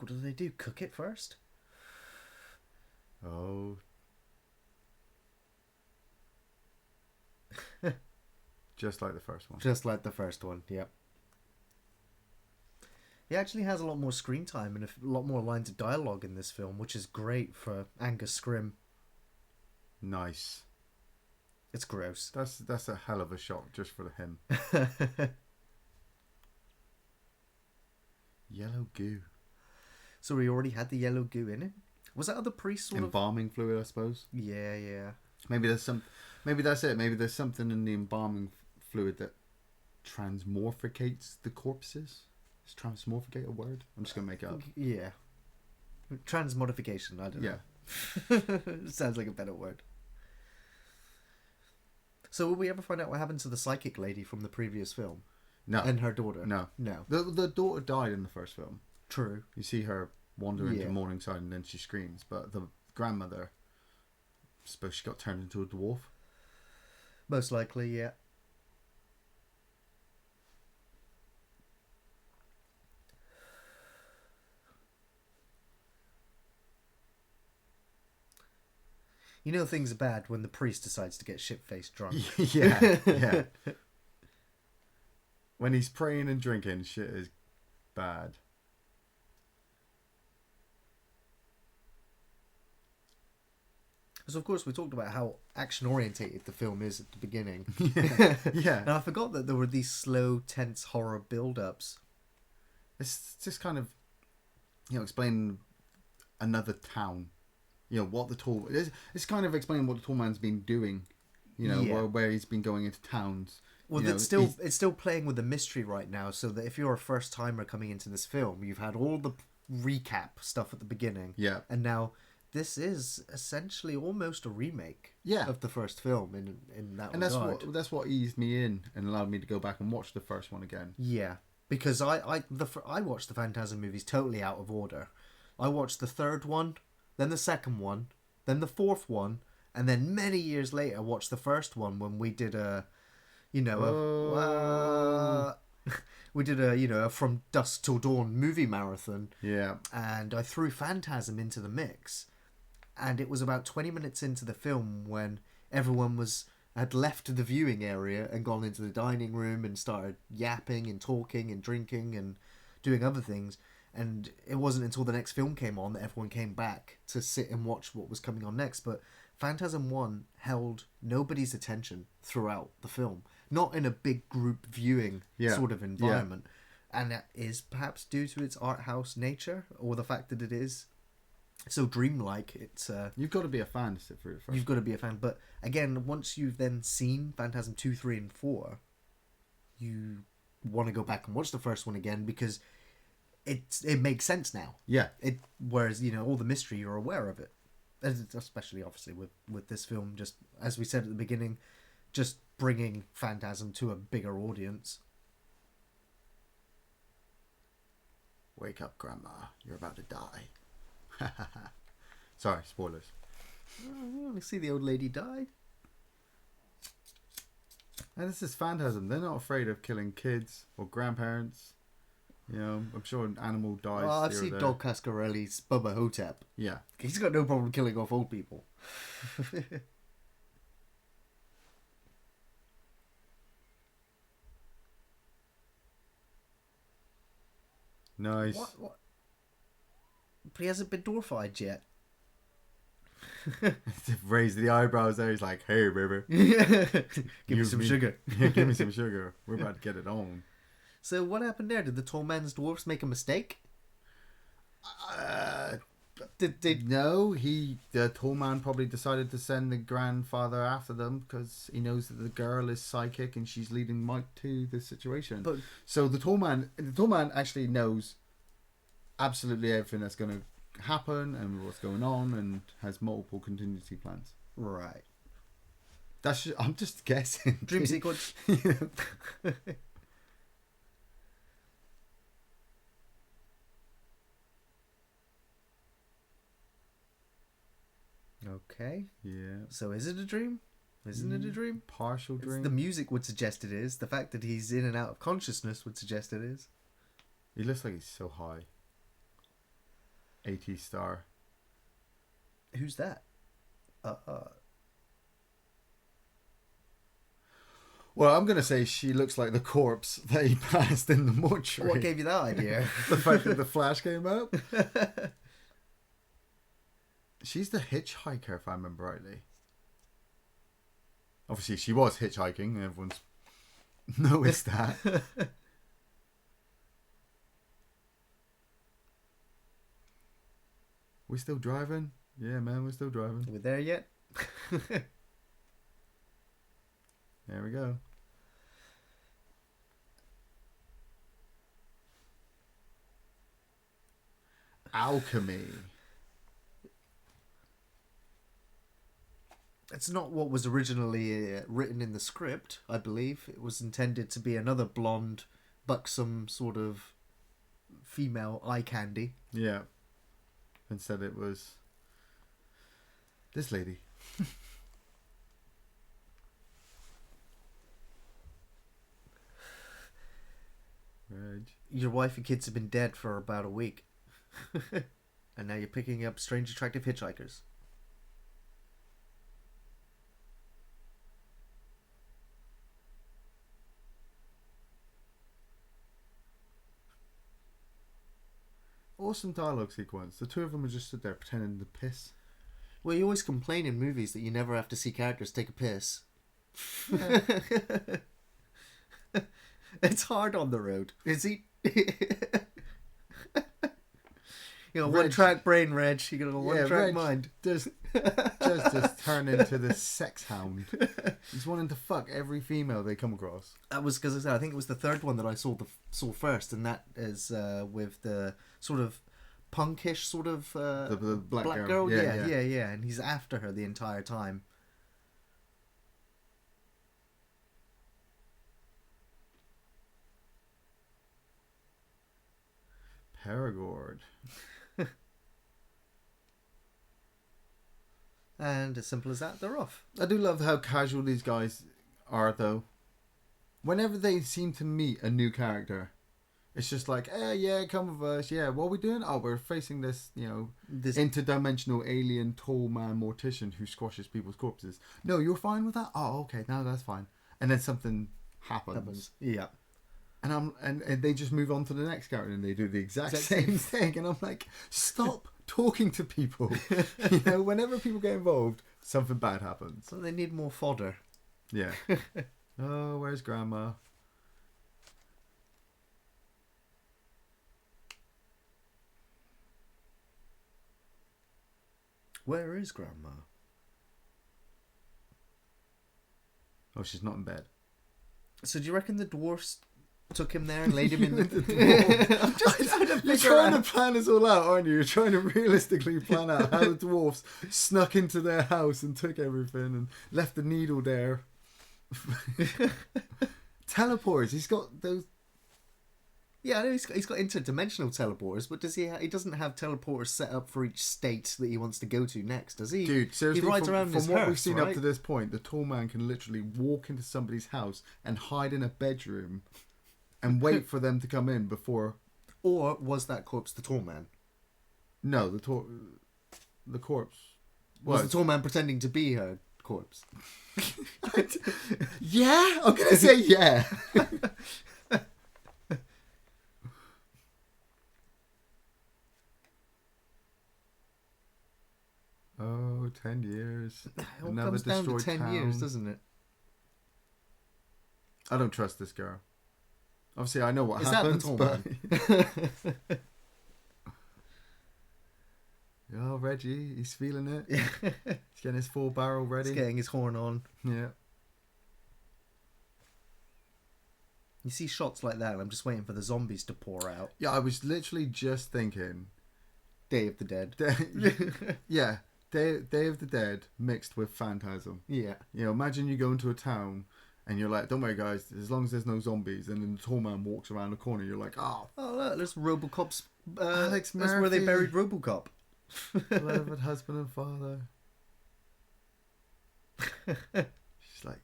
what do they do? Cook it first? Oh. Just like the first one. Just like the first one, yep. He actually has a lot more screen time and a lot more lines of dialogue in this film, which is great for Angus Scrimm. Nice. It's gross. That's a hell of a shot just for him. Yellow goo. So we already had the yellow goo in it. Was that other priest sort of? Embalming fluid, I suppose. Yeah, yeah. Maybe there's some. Maybe that's it. Maybe there's something in the embalming fluid that transmorphicates the corpses. Is transmorphicate a word? I'm just gonna make it up. Yeah. Transmodification. I don't know. Yeah. Sounds like a better word. So will we ever find out what happened to the psychic lady from the previous film? No. And her daughter? No. No. The daughter died in the first film. True. You see her wander into Yeah. Morningside and then she screams. But the grandmother, I suppose she got turned into a dwarf. Most likely, yeah. You know things are bad when the priest decides to get shit-faced drunk. Yeah, yeah. When he's praying and drinking, shit is bad. So of course we talked about how action-orientated the film is at the beginning. Yeah. And I forgot that there were these slow, tense horror build-ups. It's just kind of, explaining another town. What the tall... It's kind of explaining what the tall man's been doing. Yeah. Where he's been going into towns. Well, it's still playing with the mystery right now, so that if you're a first-timer coming into this film, you've had all the recap stuff at the beginning. Yeah. And now this is essentially almost a remake Yeah. of the first film in that And regard. that's what eased me in and allowed me to go back and watch the first one again. Yeah, because I watched the Phantasm movies totally out of order. I watched the third one, then the second one, then the fourth one, and then many years later watched the first one when we did we did a From Dusk Till Dawn movie marathon. Yeah. And I threw Phantasm into the mix. And it was about 20 minutes into the film when everyone had left the viewing area and gone into the dining room and started yapping and talking and drinking and doing other things. And it wasn't until the next film came on that everyone came back to sit and watch what was coming on next. But Phantasm 1 held nobody's attention throughout the film. Not in a big group viewing sort of environment. Yeah. And that is perhaps due to its art house nature or the fact that it is so dreamlike. It's you've got to be a fan to sit through it first. You've got to be a fan. But again, once you've then seen Phantasm 2, 3 and 4, you want to go back and watch the first one again because it makes sense now. Yeah. Whereas, all the mystery, you're aware of it. Especially, obviously, with this film, just as we said at the beginning, just bringing Phantasm to a bigger audience. Wake up, Grandma. You're about to die. Sorry, spoilers. We see the old lady die. And this is Phantasm. They're not afraid of killing kids or grandparents. I'm sure an animal dies. Well, I've seen Dog Cascarelli's Bubba Hotep. Yeah. He's got no problem killing off old people. Nice. What? But he hasn't been dwarfied yet. Raise the eyebrows there. He's like, hey, baby. Give me some sugar. Yeah, give me some sugar. We're about to get it on. So what happened there? Did the tall man's dwarfs make a mistake? No, the tall man probably decided to send the grandfather after them because he knows that the girl is psychic and she's leading Mike to this situation. So the tall man actually knows absolutely everything that's going to happen and what's going on and has multiple contingency plans. Right. I'm just guessing. Dream sequence. Okay. Yeah. So is it a dream? Isn't it a dream? Partial dream. The music would suggest it is. The fact that he's in and out of consciousness would suggest it is. He looks like he's so high. 80 star. Who's that? Well, I'm going to say she looks like the corpse that he passed in the mortuary. What gave you that idea? The fact that the flash came up. She's the hitchhiker, if I remember rightly. Obviously, she was hitchhiking. Everyone's noticed that. We still driving? Yeah, man, we're still driving. Are we there yet? There we go. Alchemy. It's not what was originally written in the script, I believe. It was intended to be another blonde, buxom sort of female eye candy. Yeah. Instead it was this lady. Reg. Your wife and kids have been dead for about a week. And now you're picking up strange, attractive hitchhikers. Awesome dialogue sequence. The two of them are just stood there pretending to piss. Well, you always complain in movies that you never have to see characters take a piss. Yeah. It's hard on the road. Is he? One Reg. track brain, Reg. You got a one track Reg mind. Just turn into the sex hound. He's wanting to fuck every female they come across. That was because I think it was the third one that I saw first, and that is with the sort of punkish sort of The black girl. Yeah. Yeah, and he's after her the entire time. Paragord. And as simple as that, they're off. I do love how casual these guys are, though. Whenever they seem to meet a new character, it's just like, yeah, come with us. Yeah, what are we doing? Oh, we're facing this, This interdimensional alien tall man mortician who squashes people's corpses. No, you're fine with that? Oh, okay, no, that's fine. And then something happens. Yeah. And they just move on to the next character and they do the exact same thing. And I'm like, stop talking to people. Whenever people get involved, something bad happens. So they need more fodder. Yeah. Oh, where's Grandma? Where is Grandma? Oh, she's not in bed. So do you reckon the dwarfs took him there and laid him in the... I'm just trying to You're trying to plan this all out, aren't you? You're trying to realistically plan out how the dwarfs snuck into their house and took everything and left the needle there. Teleporters. He's got those... Yeah, I know he's got interdimensional teleporters, but does he doesn't have teleporters set up for each state that he wants to go to next, does he? Dude, seriously, he rides around in from his what hearse, we've seen right? up to this point, the tall man can literally walk into somebody's house and hide in a bedroom and wait for them to come in before... Or was that corpse the tall man? No, the corpse... Was the tall man pretending to be her corpse? Yeah? I'm going to say yeah. Oh, 10 years. It all comes down to 10 years, doesn't it? I don't trust this girl. Obviously, I know what Is happens, that the tall but... Oh, Reggie, he's feeling it. He's getting his full barrel ready. He's getting his horn on. Yeah. You see shots like that, and I'm just waiting for the zombies to pour out. Yeah, I was literally just thinking... Day of the Dead. Yeah, Day of the Dead mixed with Phantasm. Yeah. Imagine you go into a town and you're like, don't worry guys, as long as there's no zombies, and then the tall man walks around the corner, you're like, oh look, there's Robocop's... Alex that's where they Murphy. buried Robocop. Beloved husband and father. She's like...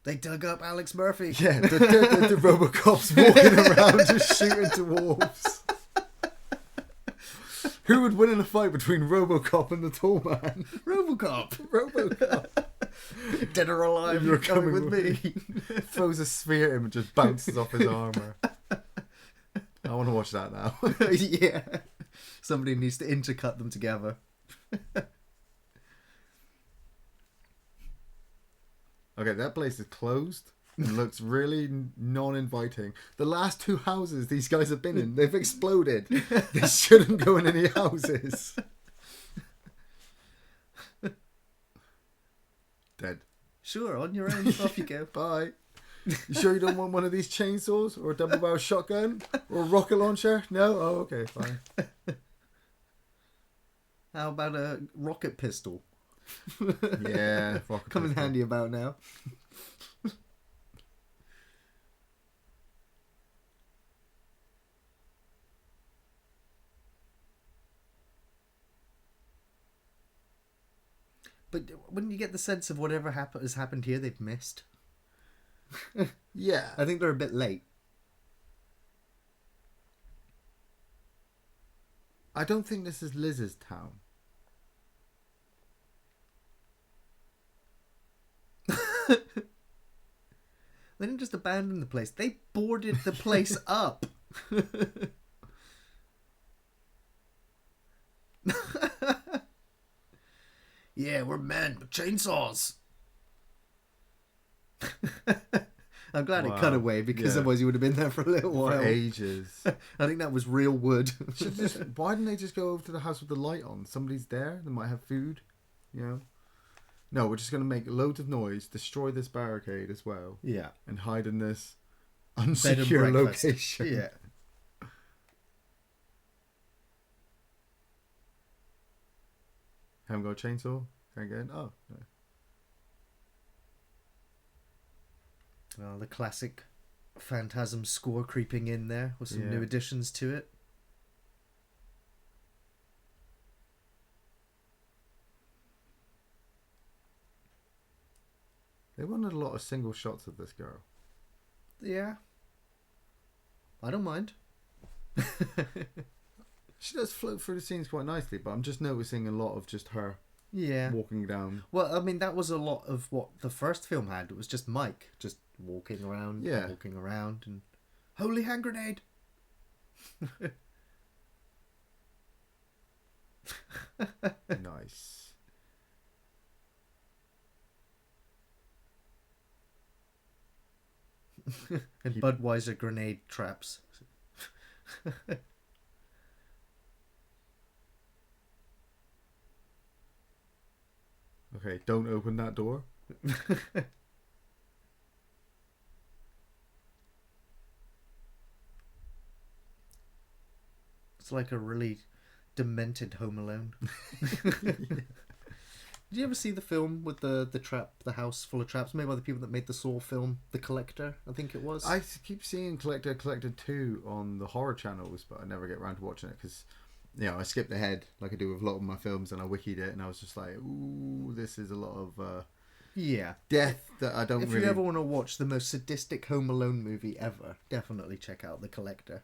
They dug up Alex Murphy. Yeah, the Robocop's walking around just shooting dwarves. Who would win in a fight between Robocop and the tall man? Robocop. Dead or alive, you're coming with me. Throws a spear at him and just bounces off his armor. I want to watch that now. Yeah. Somebody needs to intercut them together. Okay, that place is closed. and looks really non-inviting. The last 2 houses these guys have been in, they've exploded. They shouldn't go in any houses. Dead. Sure, on your own. Off you go. Bye. You sure you don't want one of these chainsaws or a double barrel shotgun or a rocket launcher? No? Oh, okay, fine. How about a rocket pistol? Yeah, rocket Come in pistol. handy about now. But wouldn't you get the sense of whatever has happened here they've missed? Yeah. I think they're a bit late. I don't think this is Liz's town. They didn't just abandon the place. They boarded the place up. Yeah, we're men with chainsaws. I'm glad it cut away because otherwise you would have been there for a little while. For ages. I think that was real wood. Why didn't they just go over to the house with the light on? Somebody's there. They might have food. You know? No, we're just going to make loads of noise, destroy this barricade as well. Yeah. And hide in this Bed and unsecure breakfast. location. Yeah. Haven't got a chainsaw? Can't get in? Oh, no. Well, the classic Phantasm score creeping in there with some new additions to it. They wanted a lot of single shots of this girl. Yeah. I don't mind. She does float through the scenes quite nicely, but I'm just noticing a lot of just her walking down. Well, I mean, that was a lot of what the first film had. It was just Mike just walking around, and holy hand grenade. Nice. And Budweiser grenade traps. Okay, don't open that door. It's like a really demented Home Alone. Did you ever see the film with the trap, the house full of traps, made by the people that made the Saw film, The Collector, I think it was? I keep seeing Collector 2 on the horror channels, but I never get around to watching it because, you know, I skipped ahead like I do with a lot of my films, and I wikied it, and I was just like, ooh, this is a lot of death that I don't If really... you ever want to watch the most sadistic Home Alone movie ever, definitely check out The Collector.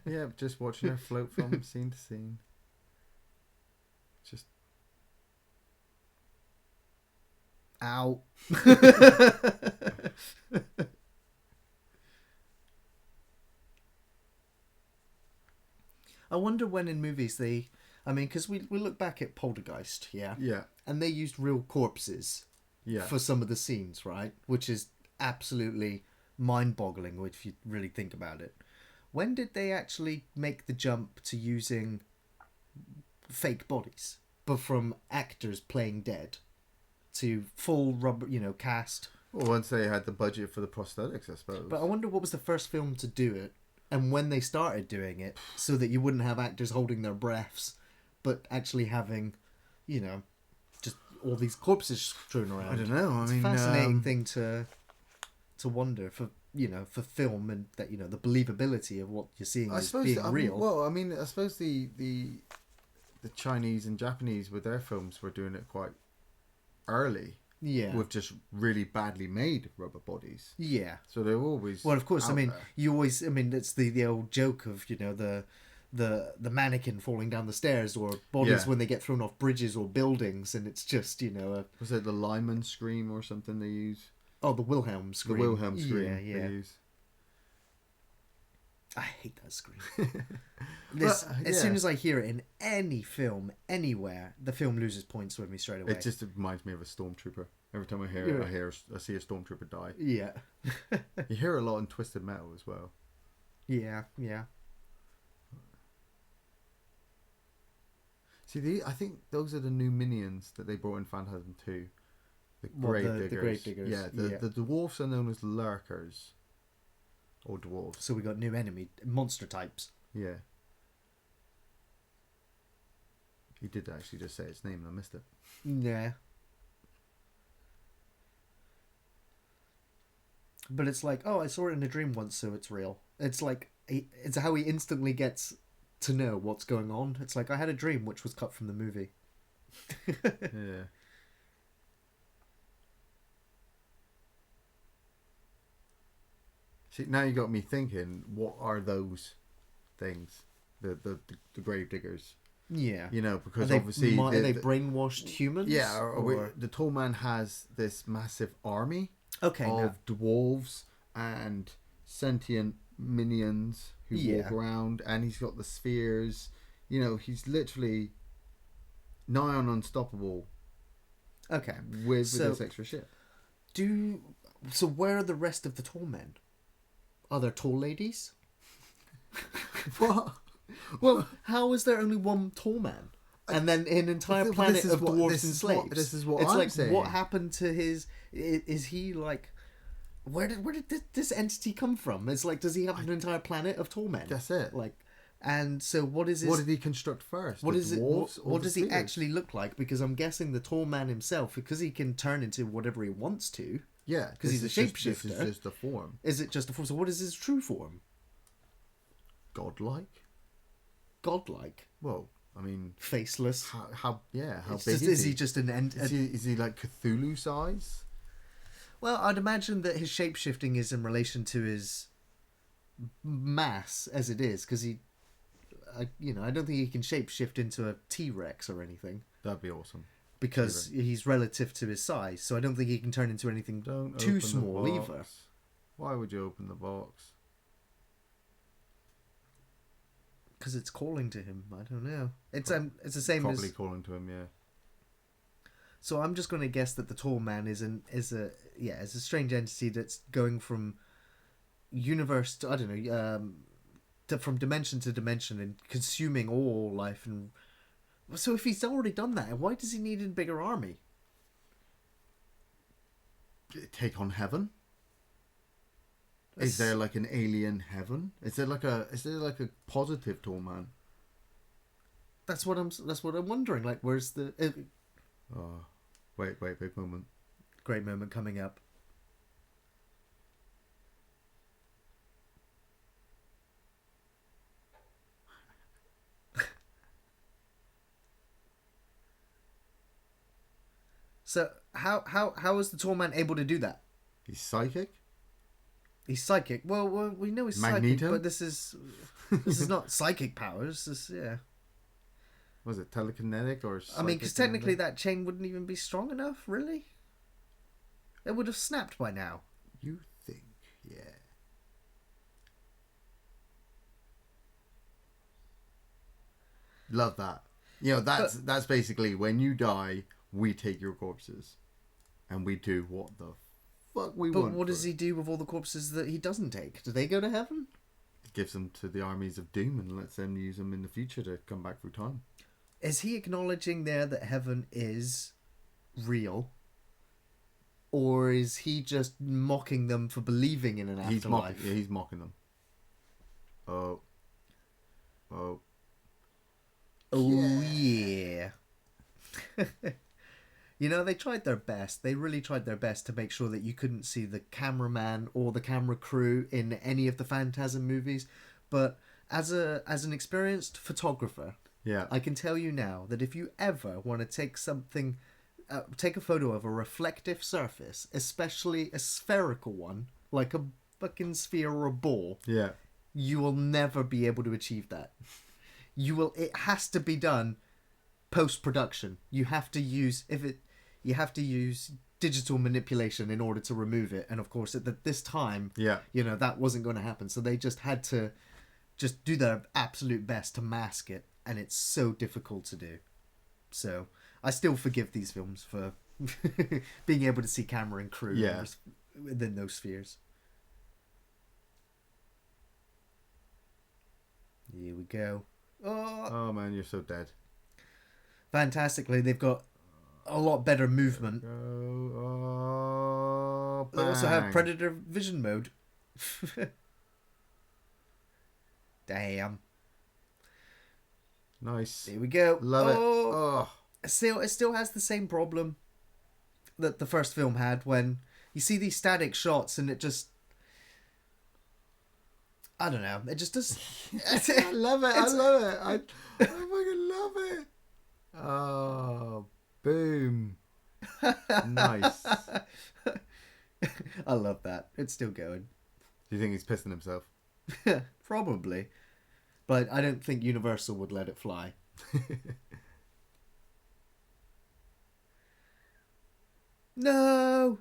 Yeah, just watching her float from scene to scene. Just... Ow. I wonder when in movies they... I mean, because we look back at Poltergeist, yeah? And they used real corpses for some of the scenes, right? Which is absolutely mind-boggling if you really think about it. When did they actually make the jump to using fake bodies, but from actors playing dead to full rubber, cast? Well, once they had the budget for the prosthetics, I suppose. But I wonder what was the first film to do it, and when they started doing it, so that you wouldn't have actors holding their breaths, but actually having, just all these corpses strewn around. I don't know. It's a fascinating thing to wonder for film, and that the believability of what you're seeing is being real. Well, I mean, I suppose the Chinese and Japanese with their films were doing it quite early. Yeah. With just really badly made rubber bodies. Yeah. So they're always... Well, of course, there. you always... it's the old joke of, the mannequin falling down the stairs, or bodies when they get thrown off bridges or buildings, and it's just, Was it the Lyman scream or something they use? Oh, the Wilhelm scream. The Wilhelm scream they use. I hate that scream. This, as soon as I hear it in any film, anywhere, the film loses points with me straight away. It just reminds me of a stormtrooper. Every time I hear it, I see a stormtrooper die. Yeah. You hear it a lot in Twisted Metal as well. Yeah, yeah. See, I think those are the new minions that they brought in Phantasm 2. The Grave Diggers. The Grave Diggers. Yeah, the dwarves are known as lurkers. Or dwarves. So we got new enemy, monster types. Yeah. He did actually just say its name and I missed it. Yeah. But it's like, oh, I saw it in a dream once, so it's real. It's like, it's how he instantly gets to know what's going on. It's like, I had a dream which was cut from the movie. Yeah. See, now you got me thinking, what are those things? The grave diggers. Yeah. You know, because obviously... Are they brainwashed humans? Yeah, the Tall Man has this massive army of now. dwarves and sentient minions who walk around, and he's got the spheres. You know, he's literally nigh on unstoppable. Okay. With this extra shit. So where are the rest of the tall men? Are there tall ladies? What? Well, how is there only one tall man? And then an entire planet of dwarves and slaves. This is what it's I'm like, saying. what happened to his... Is he like... Where did this entity come from? It's like, does he have an entire planet of tall men? That's it. Like, and so what is his... What did he construct first? What is it? What does he spheres? actually look like? Because I'm guessing the tall man himself, because he can turn into whatever he wants to. Yeah, because he's a shapeshifter. This is just a form. Is it just a form? So what is his true form? Godlike. Godlike. Well, I mean, faceless. How big is he? Just an end? Is he like Cthulhu size? Well, I'd imagine that his shapeshifting is in relation to his mass as it is, because I don't think he can shapeshift into a T-Rex or anything. That'd be awesome. Because he's relative to his size, so I don't think he can turn into anything too small either. Why would you open the box? Because it's calling to him. I don't know. It's the same probably calling to him, yeah. So I'm just going to guess that the tall man is a strange entity that's going from universe to, I don't know, from dimension to dimension and consuming all life. And so if he's already done that, why does he need a bigger army? Take on heaven? Is there like an alien heaven? Is there like a positive tall man? That's what I'm wondering. Like, where's the? Wait, big moment. Great moment coming up. So how is the tall man able to do that? He's psychic. He's psychic. Well, we know he's Magneto? psychic, but this is not psychic powers. Was it telekinetic or? I mean, because technically that chain wouldn't even be strong enough, really. It would have snapped by now. You think, yeah. Love that. You know, that's basically when you die, we take your corpses, and we do what the fuck we want. But what does he do with all the corpses that he doesn't take? Do they go to heaven? He gives them to the armies of doom and lets them use them in the future to come back through time. Is he acknowledging there that heaven is real? Or is he just mocking them for believing in an afterlife? He's mocking them. Oh, yeah. You know, they tried their best. They really tried their best to make sure that you couldn't see the cameraman or the camera crew in any of the Phantasm movies. But as an experienced photographer, yeah, I can tell you now that if you ever want to take something, take a photo of a reflective surface, especially a spherical one, like a fucking sphere or a ball, yeah, you will never be able to achieve that. It has to be done post-production. You have to use digital manipulation in order to remove it, and of course at this time, yeah, that wasn't going to happen, so they just had to just do their absolute best to mask it, and it's so difficult to do. So I still forgive these films for being able to see camera and crew within those spheres. Here we go. Oh man, you're so dead. Fantastically, they've got a lot better movement. Oh, They also have predator vision mode. Damn. Nice. Here we go. Love it. Oh. It still has the same problem that the first film had when you see these static shots and it just... I don't know. It just does... I love it. I love it. I fucking love it. Oh, boom. Nice. I love that. It's still going. Do you think he's pissing himself? Probably. But I don't think Universal would let it fly. No!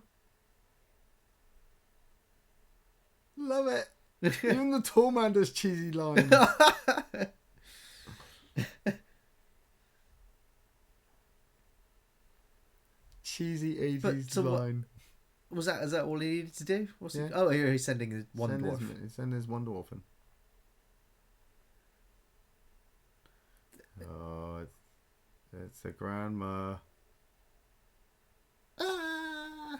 Love it. Even the tall man does cheesy lines. Cheesy 80s line. Is that all he needed to do? Yeah. Oh, here he's sending his one dwarf. He's sending his one dwarf in. Oh, it's a grandma. Ah!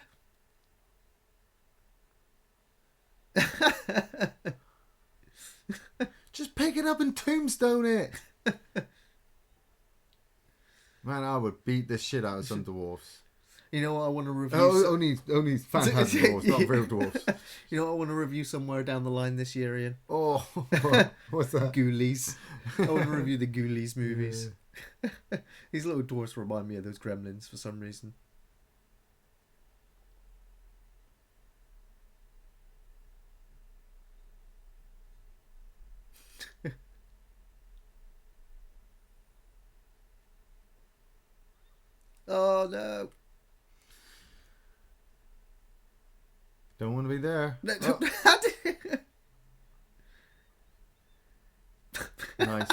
Just pick it up and tombstone it. Man, I would beat the shit out of some dwarfs. You know what I want to review? Only Phantasm dwarfs, not real dwarfs. You know what I want to review somewhere down the line this year, Ian? Oh, what's that? Ghoulies. I want to review the Ghoulies movies. Yeah. These little dwarfs remind me of those gremlins for some reason. Oh no. Don't want to be there. Oh. Nice.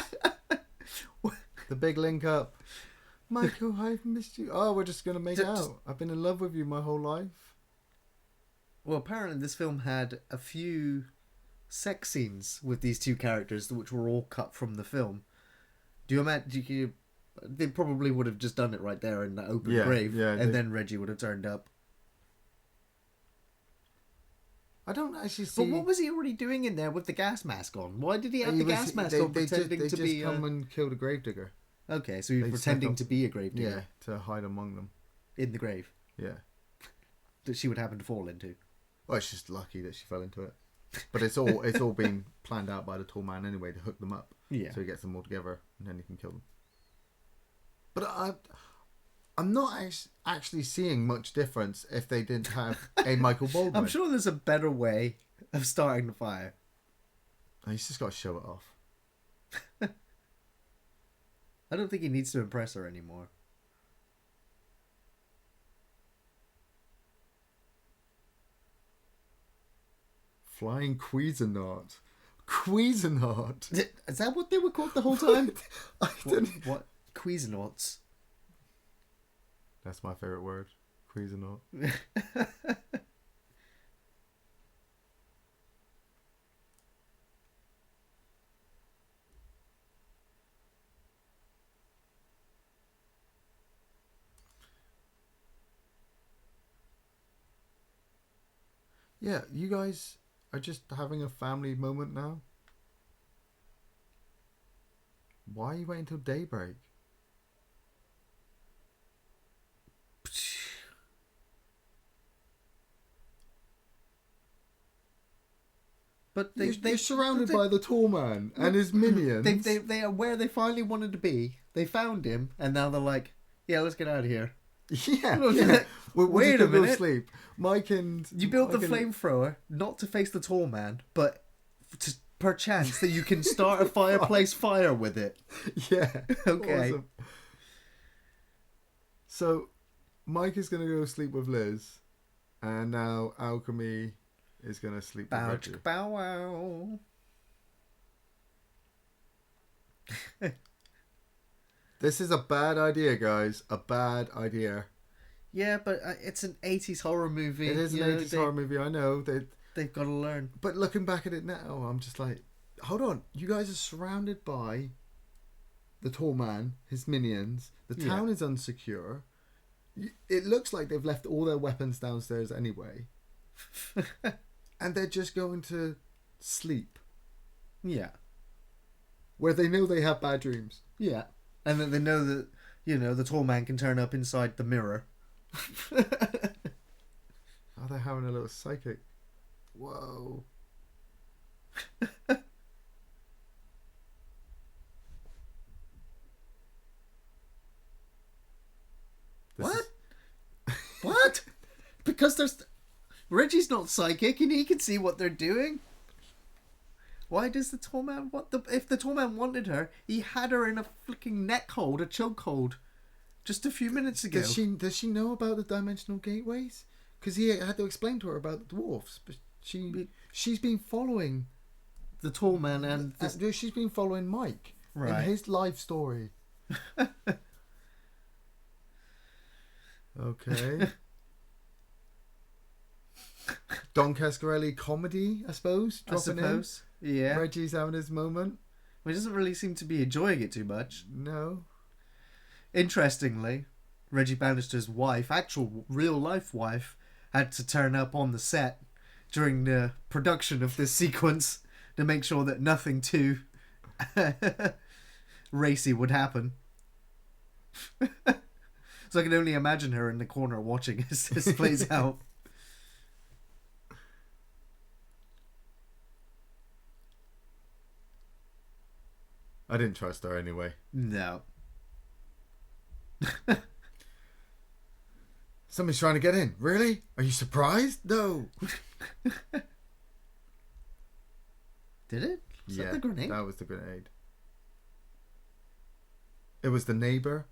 The big link up. Michael, I've missed you. Oh, we're just going to make out. I've been in love with you my whole life. Well, apparently this film had a few sex scenes with these two characters, which were all cut from the film. Do you imagine... They probably would have just done it right there in that open grave, and then Reggie would have turned up. I don't actually see... But what was he already doing in there with the gas mask on? Why did he have the gas mask on pretending to be... They just come and kill the gravedigger. Okay, so he was pretending to be a gravedigger. Yeah, to hide among them. In the grave. Yeah. That she would happen to fall into. Well, it's just lucky that she fell into it. But it's all been planned out by the tall man anyway to hook them up. Yeah. So he gets them all together and then he can kill them. But I'm not actually seeing much difference if they didn't have a Michael Baldwin. I'm sure there's a better way of starting the fire. He's just got to show it off. I don't think he needs to impress her anymore. Flying Cuisinart. Cuisinart? Is that what they were called the whole time? I didn't... What? Cuisinarts? That's my favourite word. Cuisinart. Yeah, you guys are just having a family moment now. Why are you waiting till daybreak? But they're surrounded by the tall man and his minions. They are where they finally wanted to be. They found him, and now they're like, "Yeah, let's get out of here." Yeah. Wait a minute. Go sleep. Mike and you built the flamethrower not to face the tall man, but to perchance that you can start a fireplace fire with it. Yeah. Okay. Awesome. So, Mike is gonna go sleep with Liz, and now Alchemy is gonna sleep with Reggie. Bow wow. This is a bad idea, guys. A bad idea. Yeah, but it's an 80s horror movie. It is an 80s horror movie, I know. They've got to learn. But looking back at it now, I'm just like, hold on. You guys are surrounded by the tall man, his minions. The town is unsecure. It looks like they've left all their weapons downstairs anyway. And they're just going to sleep. Yeah. Where they know they have bad dreams. Yeah. And then they know that, the tall man can turn up inside the mirror. Oh, they're having a little psychic. Whoa. What? What? Because Reggie's not psychic and he can see what they're doing. Why does the tall man if the tall man wanted her, he had her in a flicking neck hold, a choke hold, just a few minutes ago. Does she know about the dimensional gateways? Because he had to explain to her about the dwarfs, but she's been following the tall man and she's been following Mike in right. his life story. Okay. Don Cascarelli comedy, I suppose. In. Yeah. Reggie's having his moment. Well, he doesn't really seem to be enjoying it too much. No. Interestingly, Reggie Bannister's wife, actual real life wife, had to turn up on the set during the production of this sequence to make sure that nothing too racy would happen. So I can only imagine her in the corner watching as this plays out. I didn't trust her anyway. No. Somebody's trying to get in. Really? Are you surprised? No. Did it? Was that the grenade? That was the grenade. It was the neighbour.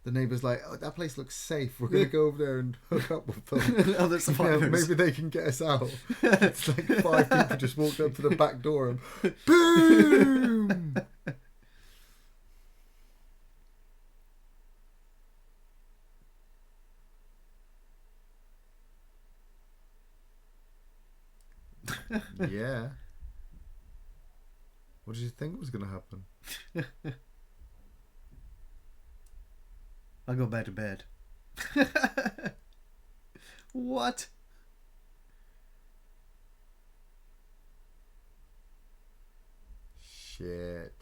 The neighbour's like, oh, that place looks safe. We're going to go over there and hook up with them. Other survivors. Maybe they can get us out. It's like 5 people just walked up to the back door and boom! Yeah. What did you think was going to happen? I'll go back to bed. What? Shit.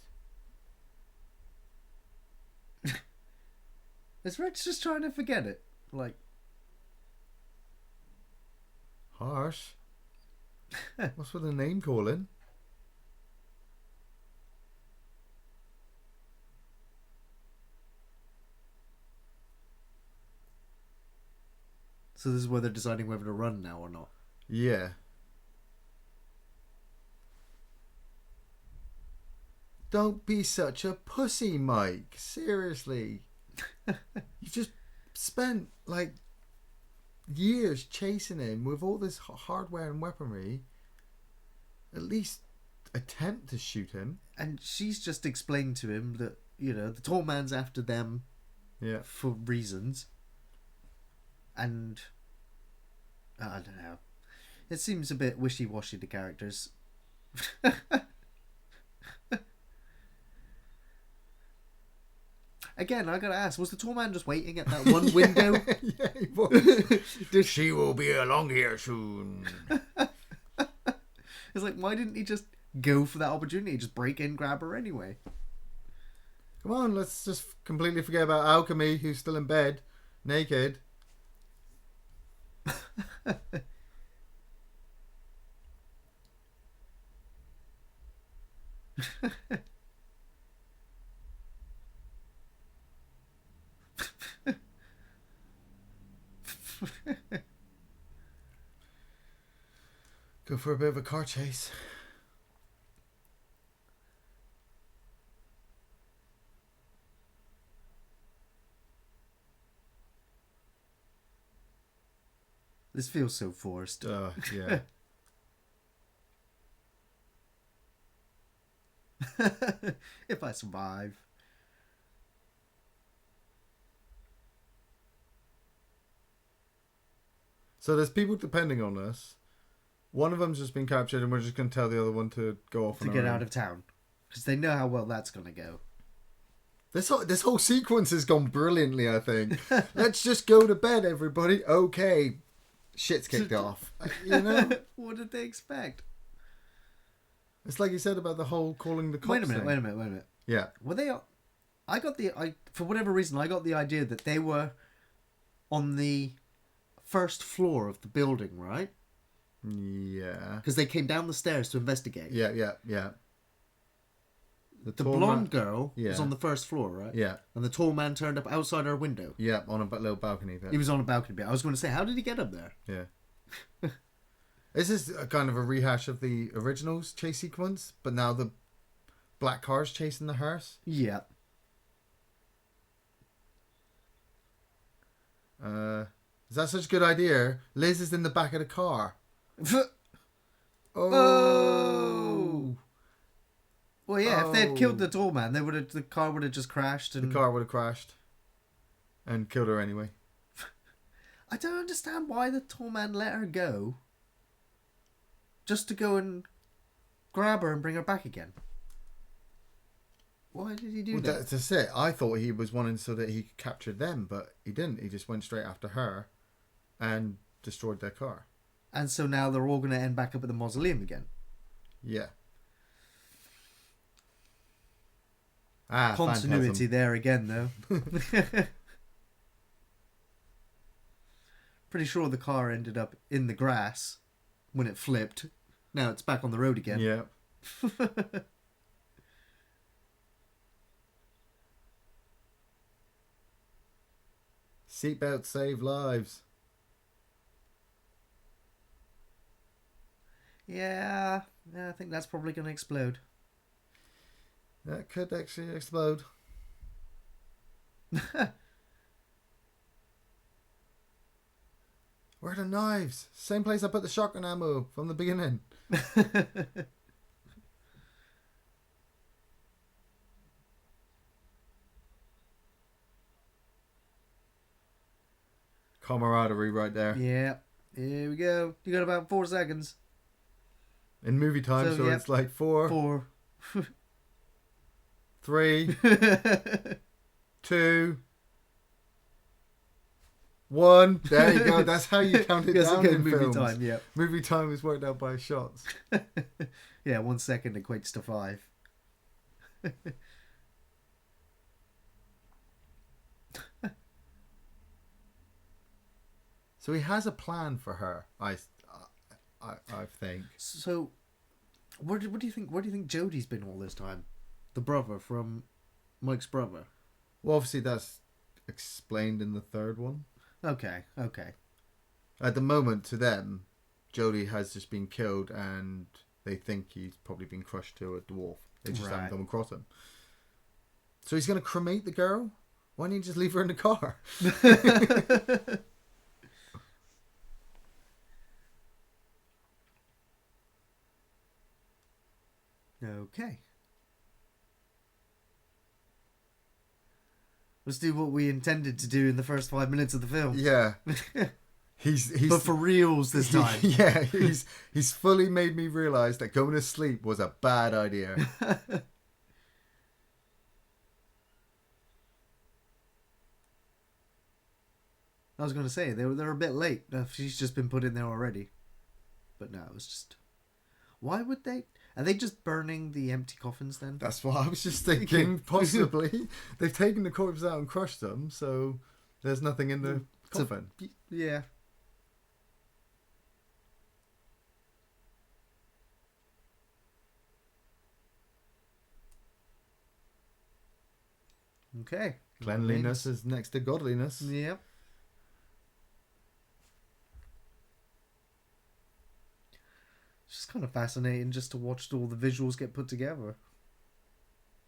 Is Rex just trying to forget it? Like... Harsh. What's with the name calling? So this is where they're deciding whether to run now or not. Yeah. Don't be such a pussy, Mike. Seriously. You just spent like years chasing him with all this hardware and weaponry. At least attempt to shoot him. And she's just explained to him that, the tall man's after them for reasons. And I don't know. It seems a bit wishy-washy, the characters. Again, I gotta ask, was the tall man just waiting at that one window? Yeah, he was. She will be along here soon. It's like, why didn't he just go for that opportunity? Just break in, grab her anyway. Come on, let's just completely forget about Alchemy, who's still in bed, naked. Go for a bit of a car chase. This feels so forced. Yeah. if I survive. So there's people depending on us. One of them's just been captured, and we're just going to tell the other one to go off To on get her out own. of town. Because they know how well that's going to go. This whole sequence has gone brilliantly, I think. Let's just go to bed, everybody. Okay. Shit's kicked off. You know? What did they expect? It's like you said about the whole calling the cops thing. Wait a minute. Yeah. Were they... for whatever reason, I got the idea that they were on the first floor of the building, right? Yeah. Because they came down the stairs to investigate. Yeah. The tall blonde girl was Yeah. on the first floor, right? Yeah. And the tall man turned up outside our window. Yeah, on a little balcony bit. He was on a balcony bit. I was going to say, how did he get up there? Yeah. This is a kind of a rehash of the original's chase sequence, but now the black car's chasing the hearse. Yeah. Is that such a good idea? Liz is in the back of the car. Oh! Well, yeah, if they had killed Oh. the tall man, the car would have just crashed. And The car would have crashed and killed her anyway. I don't understand why the tall man let her go. Just to go and grab her and bring her back again. Why did he do Well, that? that's it. I thought he was wanting so that he could capture them, but he didn't. He just went straight after her and destroyed their car. And so now they're all going to end back up at the mausoleum again. Yeah. Continuity Phantasm. there again, though. Pretty sure the car ended up in the grass when it flipped. Now it's back on the road again. Yeah. Seatbelts save lives. Yeah, I think that's probably going to explode. That could actually explode. Where are the knives? Same place I put the shotgun ammo from the beginning. Camaraderie right there. Yeah, here we go. You got about 4 seconds. In movie time, so yep. it's like 4, 4. 3, 2, 1. There you go. That's how you count it Yes, down okay, in movie films. time, yeah. Movie time is worked out by shots. Yeah, 1 second equates to 5. So he has a plan for her. I think. So, what do you think? Where do you think Jodie's been all this time? The brother from Mike's brother. Well, obviously that's explained in the third one. Okay. At the moment, to them, Jodie has just been killed, and they think he's probably been crushed to a dwarf. They just haven't Right. come across him. So he's going to cremate the girl? Why don't you just leave her in the car? Okay. Let's do what we intended to do in the first 5 minutes of the film. Yeah. He's But for reals this time. Yeah, he's fully made me realise that going to sleep was a bad idea. I was going to say, they're a bit late. She's just been put in there already. But no, it was just... Why would they... Are they just burning the empty coffins then? That's what I was just thinking. Possibly. They've taken the corpses out and crushed them, so there's nothing in the coffin. Yeah. Okay. Cleanliness is next to godliness. Yep. It's just kind of fascinating just to watch all the visuals get put together.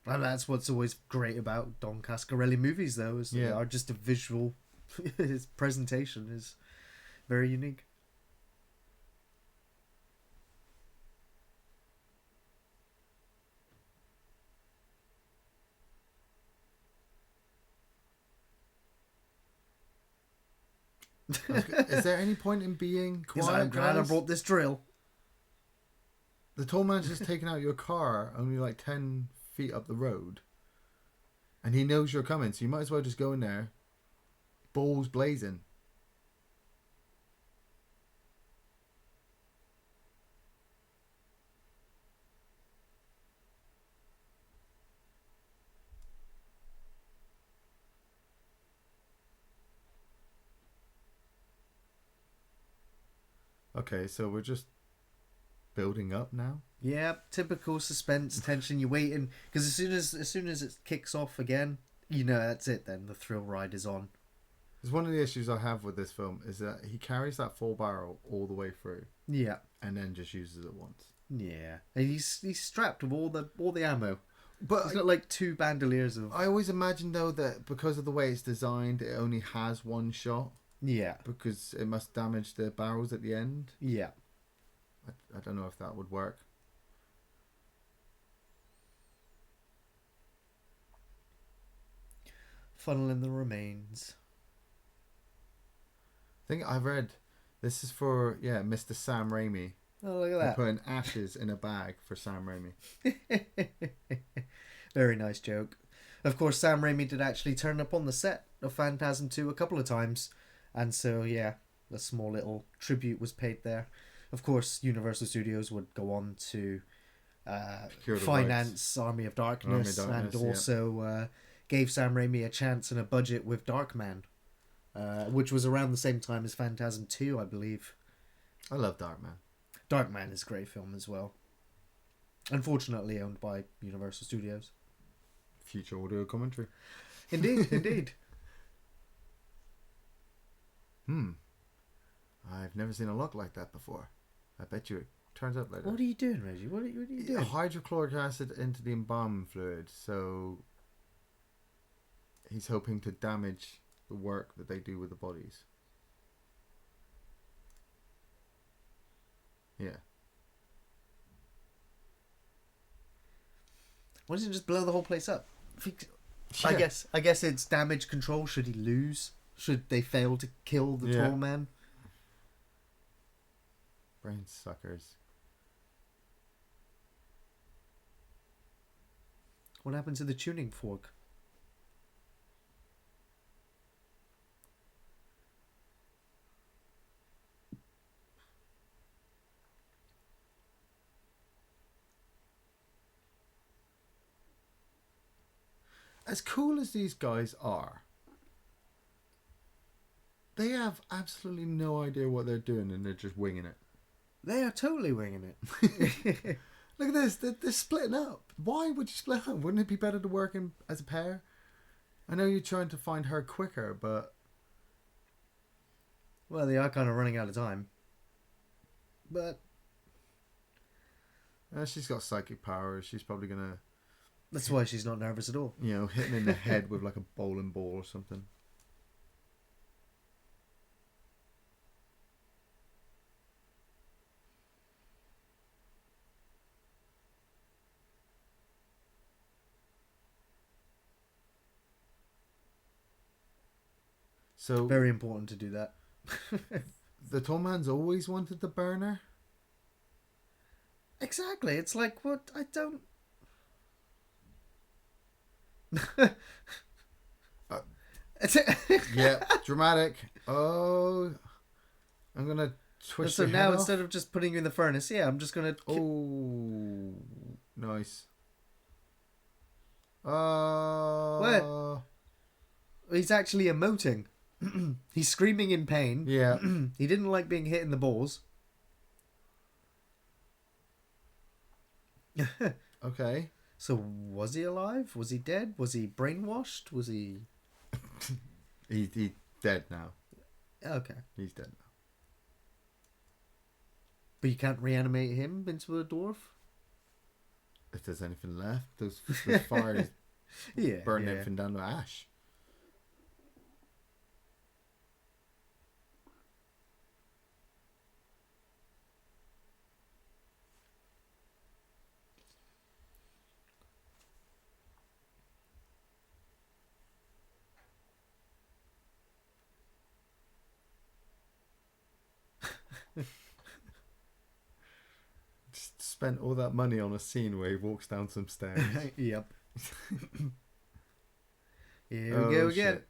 And that's what's always great about Don Cascarelli movies, though, is they are just a visual. His presentation is very unique. Is there any point in being He's like, quiet, I'm glad I guys? brought this drill. The tall man's just taking out your car only like 10 feet up the road. And he knows you're coming, so you might as well just go in there, balls blazing. Okay, so we're just building up now. Yeah, typical suspense tension. You're waiting because as soon as it kicks off again, you know that's it. Then the thrill ride is on. Because one of the issues I have with this film is that he carries that full barrel all the way through Yeah, and then just uses it once. yeah, and he's strapped with all the ammo. But He's got like 2 bandoliers of. I always imagine though that because of the way it's designed, it only has one shot Yeah, because it must damage the barrels at the end. yeah. I don't know if that would work. Funneling the remains. I think I read this is for Mr. Sam Raimi. Oh, look They're at putting ashes in a bag for Sam Raimi. that. Very nice joke. Of course, Sam Raimi did actually turn up on the set of Phantasm 2 a couple of times. And so, yeah, a small little tribute was paid there. Of course, Universal Studios would go on to Procure the finance Army of Darkness, Army of Darkness, and also gave Sam Raimi a chance and a budget with Darkman, which was around the same time as Phantasm 2, I believe. I love Darkman. Darkman is a great film as well. Unfortunately owned by Universal Studios. Future audio commentary. Indeed, indeed. I've never seen a lock like that before. I bet you it turns up later. What are you doing, Reggie? What are you doing? Hydrochloric acid into the embalming fluid, so he's hoping to damage the work that they do with the bodies. Yeah. Why doesn't he just blow the whole place up? Yeah. I guess it's damage control. Should he lose? Should they fail to kill the tall man? Brain suckers. What happened to the tuning fork? As cool as these guys are, they have absolutely no idea what they're doing and they're just winging it. They are totally winging it. Look at this. They're splitting up. Why would you split up? Wouldn't it be better to work in as a pair? I know you're trying to find her quicker, but... Well, they are kind of running out of time. But... she's got psychic powers. She's probably going to... That's why she's not nervous at all. You know, hit him in the head with like a bowling ball or something. So Very important to do that. the tall man's always wanted the burner. Exactly. It's like, what? I don't... Yeah, dramatic. Oh, I'm gonna twist. So your now head instead off. of just putting you in the furnace, yeah, I'm just gonna... Oh, nice. He's actually emoting. He's screaming in pain. Yeah. He didn't like being hit in the balls. Okay. So was he alive? Was he dead? Was he brainwashed? Was he... He's dead now. Okay. He's dead now. But you can't reanimate him into a dwarf? If there's anything left, those fires Yeah. burn yeah. everything down to ash. spent all that money on a scene where he walks down some stairs. Yep. Here Oh, we go again. shit.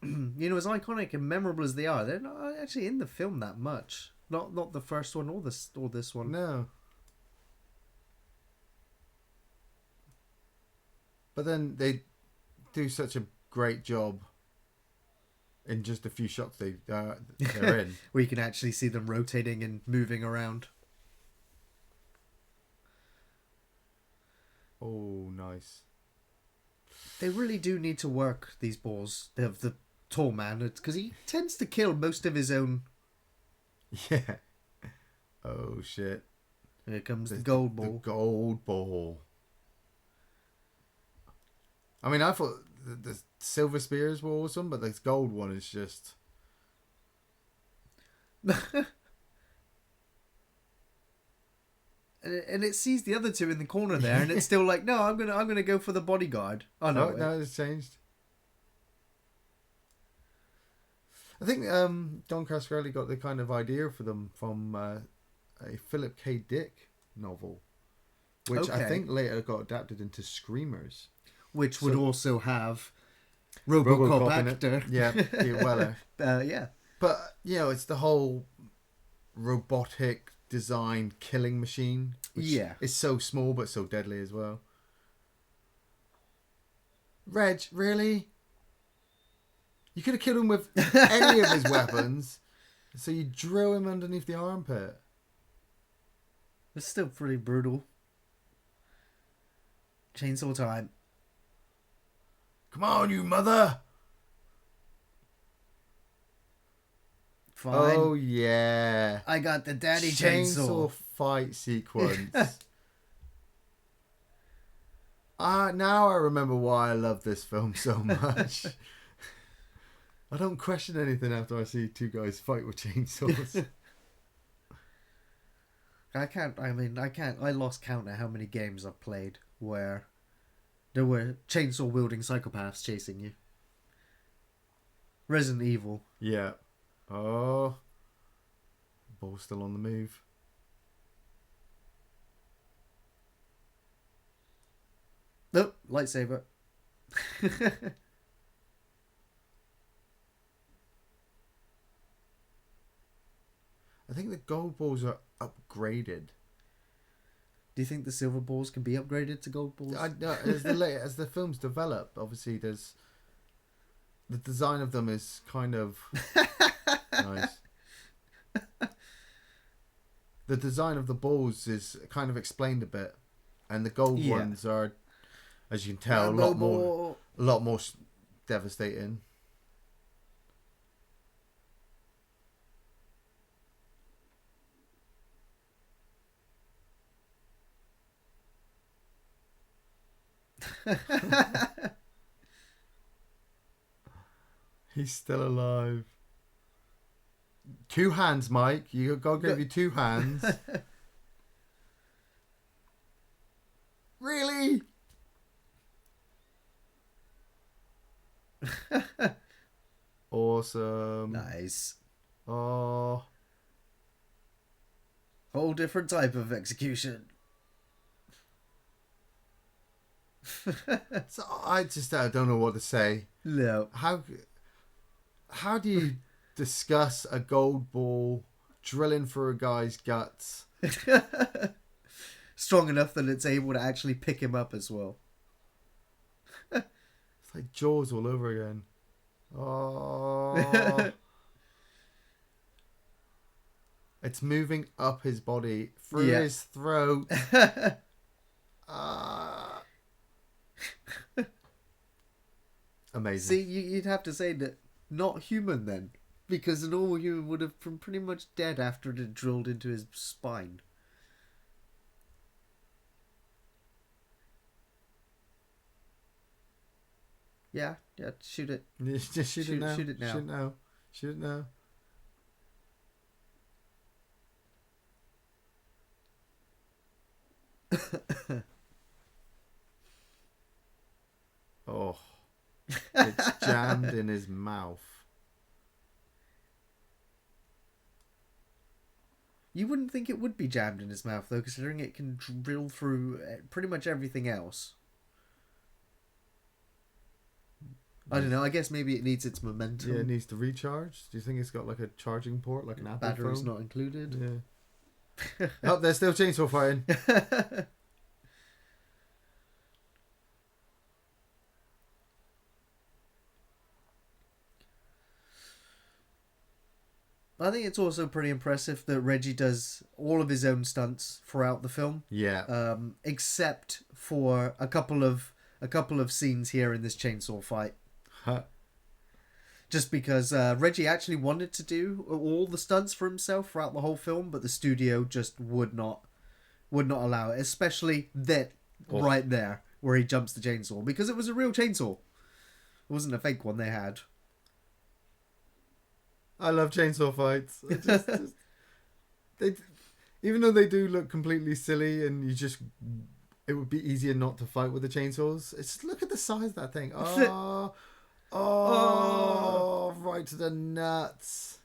You know, as iconic and memorable as they are, they're not actually in the film that much. Not the first one or this one. No. But then they do such a great job in just a few shots they're in. Where you can actually see them rotating and moving around. Oh, nice. They really do need to work these balls. They have the tall man, because he tends to kill most of his own. Yeah. Oh, shit. Here comes the gold ball. The gold ball. I mean, I thought the silver spears were awesome, but this gold one is just... And it sees the other two in the corner there, and it's still like, no, I'm gonna go for the bodyguard. Oh no, no, it's changed. I think Don Coscarelli got the kind of idea for them from a Philip K. Dick novel, which I think later got adapted into Screamers, which would also have RoboCop actor. Yeah, Weller. Yeah, but you know, it's the whole robotic designed killing machine. Which is so small but so deadly as well. Reg, really? You could have killed him with any of his weapons. So you drill him underneath the armpit. It's still pretty brutal. Chainsaw time. Come on, you mother! Fine. Oh, yeah. I got the daddy chainsaw. Fight sequence. Now I remember why I love this film so much. I don't question anything after I see two guys fight with chainsaws. I lost count of how many games I've played where there were chainsaw wielding psychopaths chasing you. Resident Evil. Yeah. Oh. Ball's still on the move. Nope, lightsaber. I think the gold balls are upgraded. Do you think the silver balls can be upgraded to gold balls? As the films develop, obviously there's the design of them is kind of nice. The design of the balls is kind of explained a bit, and the gold ones are, as you can tell, a lot more devastating. He's still alive. 2 hands, Mike. God gave you 2 hands. Really? Awesome. Nice. Oh. Whole different type of execution. So I don't know what to say. No. How do you discuss a gold ball drilling through a guy's guts? Strong enough that it's able to actually pick him up as well. It's like Jaws all over again. Oh. It's moving up his body through his throat. Amazing. See, you'd have to say that not human then, because a normal human would have been pretty much dead after it had drilled into his spine. Yeah, shoot it. Just shoot it now. Shoot it now. Shoot it now. Shoot it now. Oh, it's jammed in his mouth. You wouldn't think it would be jammed in his mouth, though, considering it can drill through pretty much everything else. I don't know. I guess maybe it needs its momentum. Yeah, it needs to recharge. Do you think it's got like a charging port, like an Apple Battery's phone? not included. Yeah. Oh, they're still chainsaw fighting. I think it's also pretty impressive that Reggie does all of his own stunts throughout the film. Yeah. Except for a couple of scenes here in this chainsaw fight. Huh. Just because Reggie actually wanted to do all the stunts for himself throughout the whole film, but the studio just would not allow it. Especially that right there where he jumps the chainsaw, because it was a real chainsaw. It wasn't a fake one they had. I love chainsaw fights. They, even though they do look completely silly, and it would be easier not to fight with the chainsaws. It's look at the size of that thing. Oh, right to the nuts.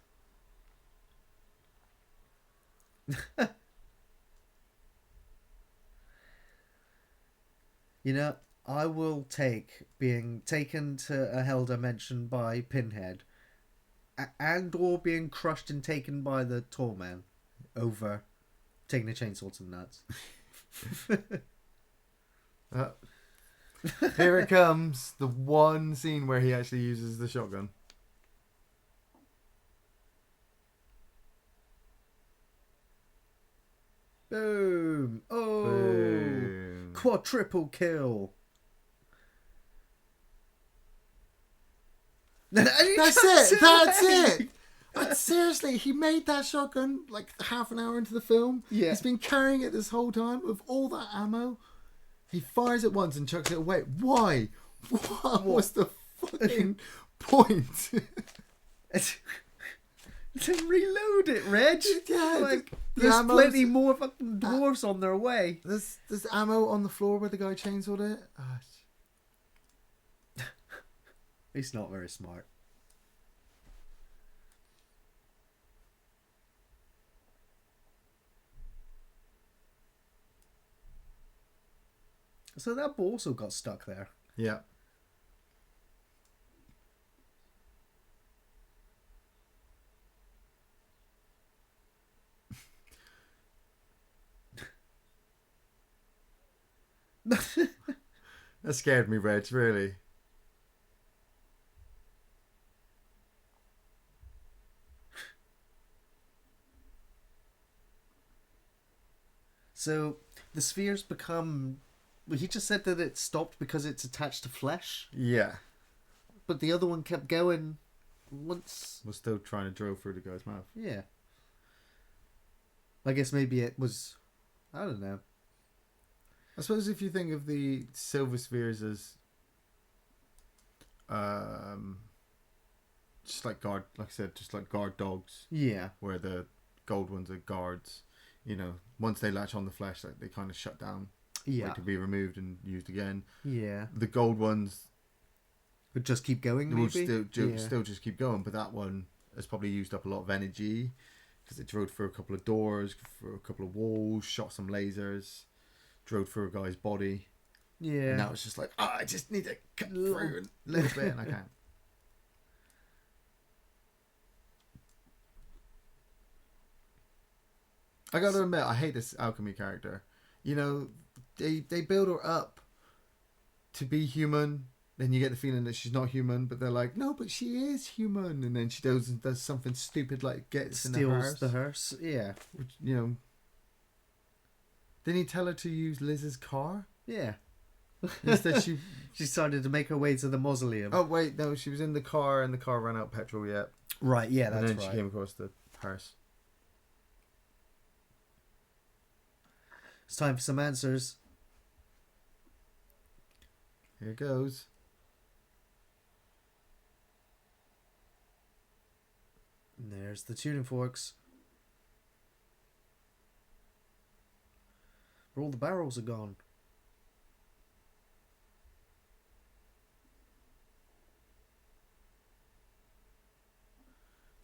You know, I will take being taken to a hell dimension by Pinhead and or being crushed and taken by the tall man over taking a chainsaw to the nuts. Here it comes. The one scene where he actually uses the shotgun. Boom! Oh! Boom. Quadruple kill! That's it! That's it! Seriously, he made that shotgun like half an hour into the film. Yeah. He's been carrying it this whole time with all that ammo. He fires it once and chucks it away. Why? What was the fucking point? To reload it, Reg. Yeah, like the there's ammo's- plenty more fucking dwarves on their way. There's ammo on the floor where the guy chainsawed it. He's not very smart. So that ball also got stuck there. Yeah. That scared me, Reg, really. So the spheres become... He just said that it stopped because it's attached to flesh. Yeah. But the other one kept going once... Was still trying to drill through the guy's mouth. Yeah. I guess maybe it was... I don't know. I suppose if you think of the silver spheres as just like guard, like I said, just like guard dogs. Yeah. Where the gold ones are guards. You know, once they latch on the flesh, like they kind of shut down. Yeah. Wait to be removed and used again. Yeah. The gold ones Would just keep going, maybe? will still just keep going, but that one has probably used up a lot of energy because it drove through a couple of doors, through a couple of walls, shot some lasers, drove through a guy's body. Yeah. And now it's just like, I just need to cut through a little bit, and I can't. I gotta admit, I hate this alchemy character. You know, they build her up to be human. Then you get the feeling that she's not human, but they're like, no, but she is human. And then she does something stupid like gets in the hearse. Yeah. Which, you know, didn't he tell her to use Liz's car? Yeah. Instead, she started to make her way to the mausoleum. Oh wait, no, she was in the car and the car ran out of petrol yet. Right. Yeah, that's right. And then she came across the hearse. It's time for some answers. Here goes. And there's the tuning forks. But all the barrels are gone.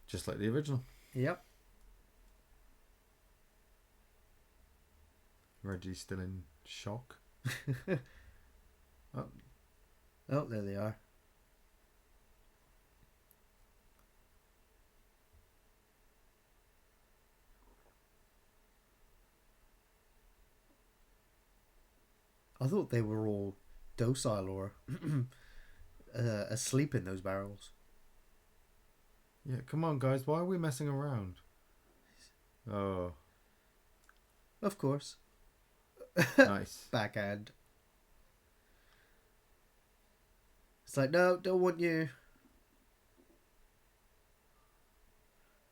Just like the original. Yep. Reggie's still in shock. Oh, Oh, there they are. I thought they were all docile or asleep in those barrels. yeah, come on, guys. Why are we messing around? Oh, Of course. nice. Backhand. It's like, no, don't want you.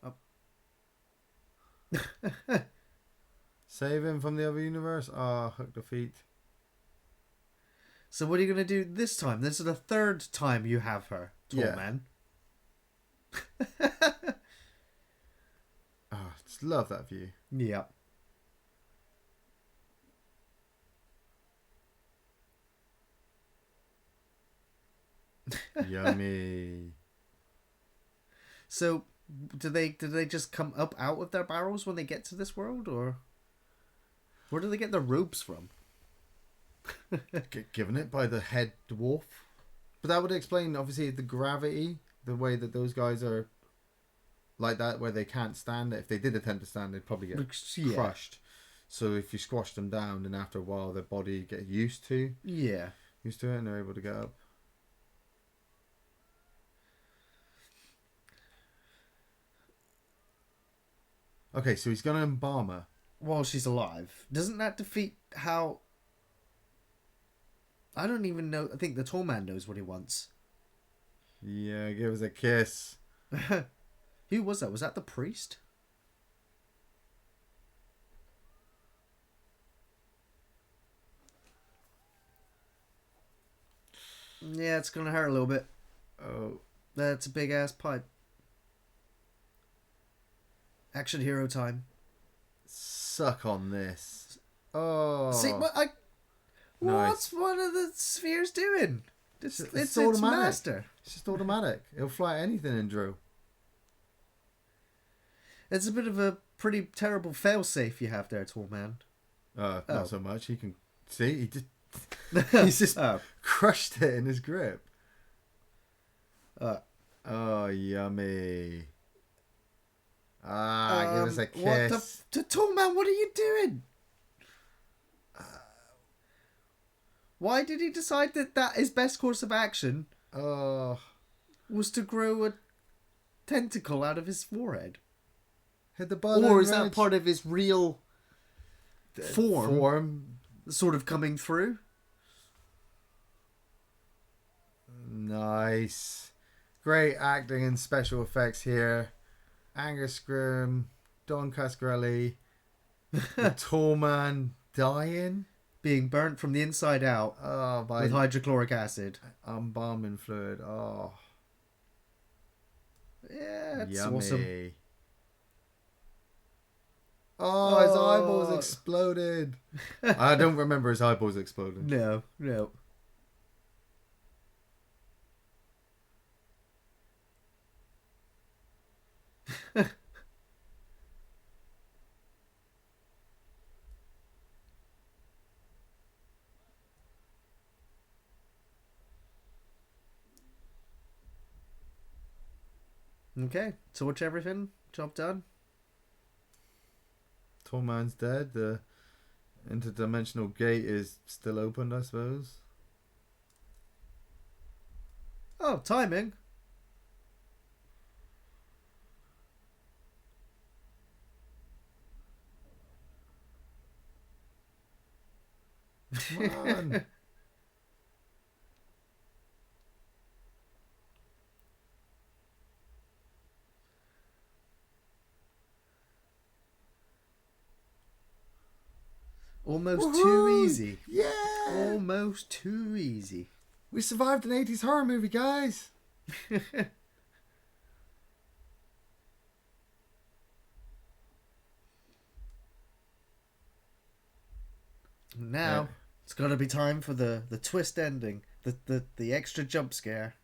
Oh. Save him from the other universe. Ah, hook the feet. So what are you going to do this time? This is the third time you have her, tall Yeah. man. Ah, just love that view. Yeah. Yummy. So, do they just come up out of their barrels when they get to this world, or where do they get their ropes from? Given it by the head dwarf. But that would explain, obviously, the gravity, the way that those guys are like that, where they can't stand it. If they did attempt to stand, they'd probably get Yeah. crushed. So if you squash them down, then after a while, their body get used to Yeah. it, and they're able to get up. Okay, so he's going to embalm her. While she's alive, doesn't that defeat how? I don't even know. I think the tall man knows what he wants. Yeah, give us a kiss. Who was that? Was that the priest? Yeah, it's gonna hurt a little bit. Oh, That's a big ass pipe. Action hero time. suck on this. Oh, See what I? Nice. What's one of the spheres doing? It's automatic. master. It's just automatic. It'll fly at anything in Drew. It's a bit of a pretty terrible failsafe you have there, tall man. Not Oh. so much. He can see. He just he's just Oh. crushed it in his grip. Uh, Oh, yummy. Ah, give us a kiss. What the tall man? What are you doing? Why did he decide that his best course of action Oh, was to grow a tentacle out of his forehead? hit the button. Or is that Reg. part of his real form sort of coming through? Nice. Great acting and special effects here. Angus Scrim, Don Cascarelli, the tall man dying. Being burnt from the inside out Oh, by with hydrochloric acid. embalming fluid. Oh, Yeah, that's yummy. awesome. Oh, his eyeballs exploded. I don't remember his eyeballs exploding. No. Okay, torch everything. Job done. Tall man's dead. The interdimensional gate is still opened, I suppose. Oh, timing. Come on. Almost Woohoo! too easy. Yeah! Almost too easy. We survived an 80s horror movie, guys! Now, Right. it's got to be time for the twist ending. The extra jump scare.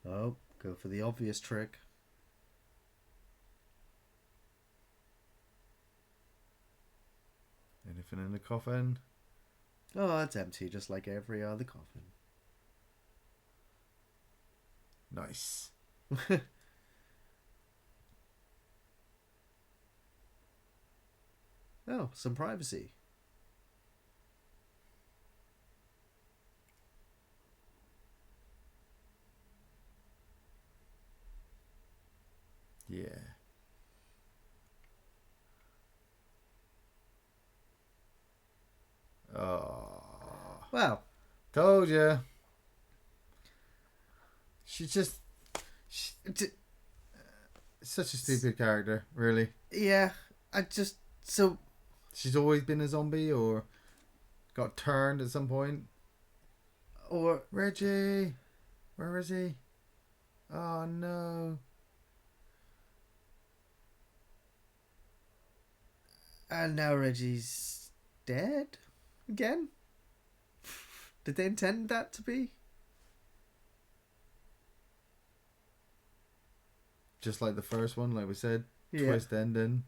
Oh, go for the obvious trick. Anything in the coffin? Oh, it's empty, just like every other coffin. Nice. Oh, some privacy. Yeah. Oh. Well, Told you. She's such a stupid character, really. yeah, I just so She's always been a zombie or got turned at some point. or Reggie, where is he? Oh no. and now Reggie's dead again. Did they intend that to be? Just like the first one, like we said, Yeah. twist ending.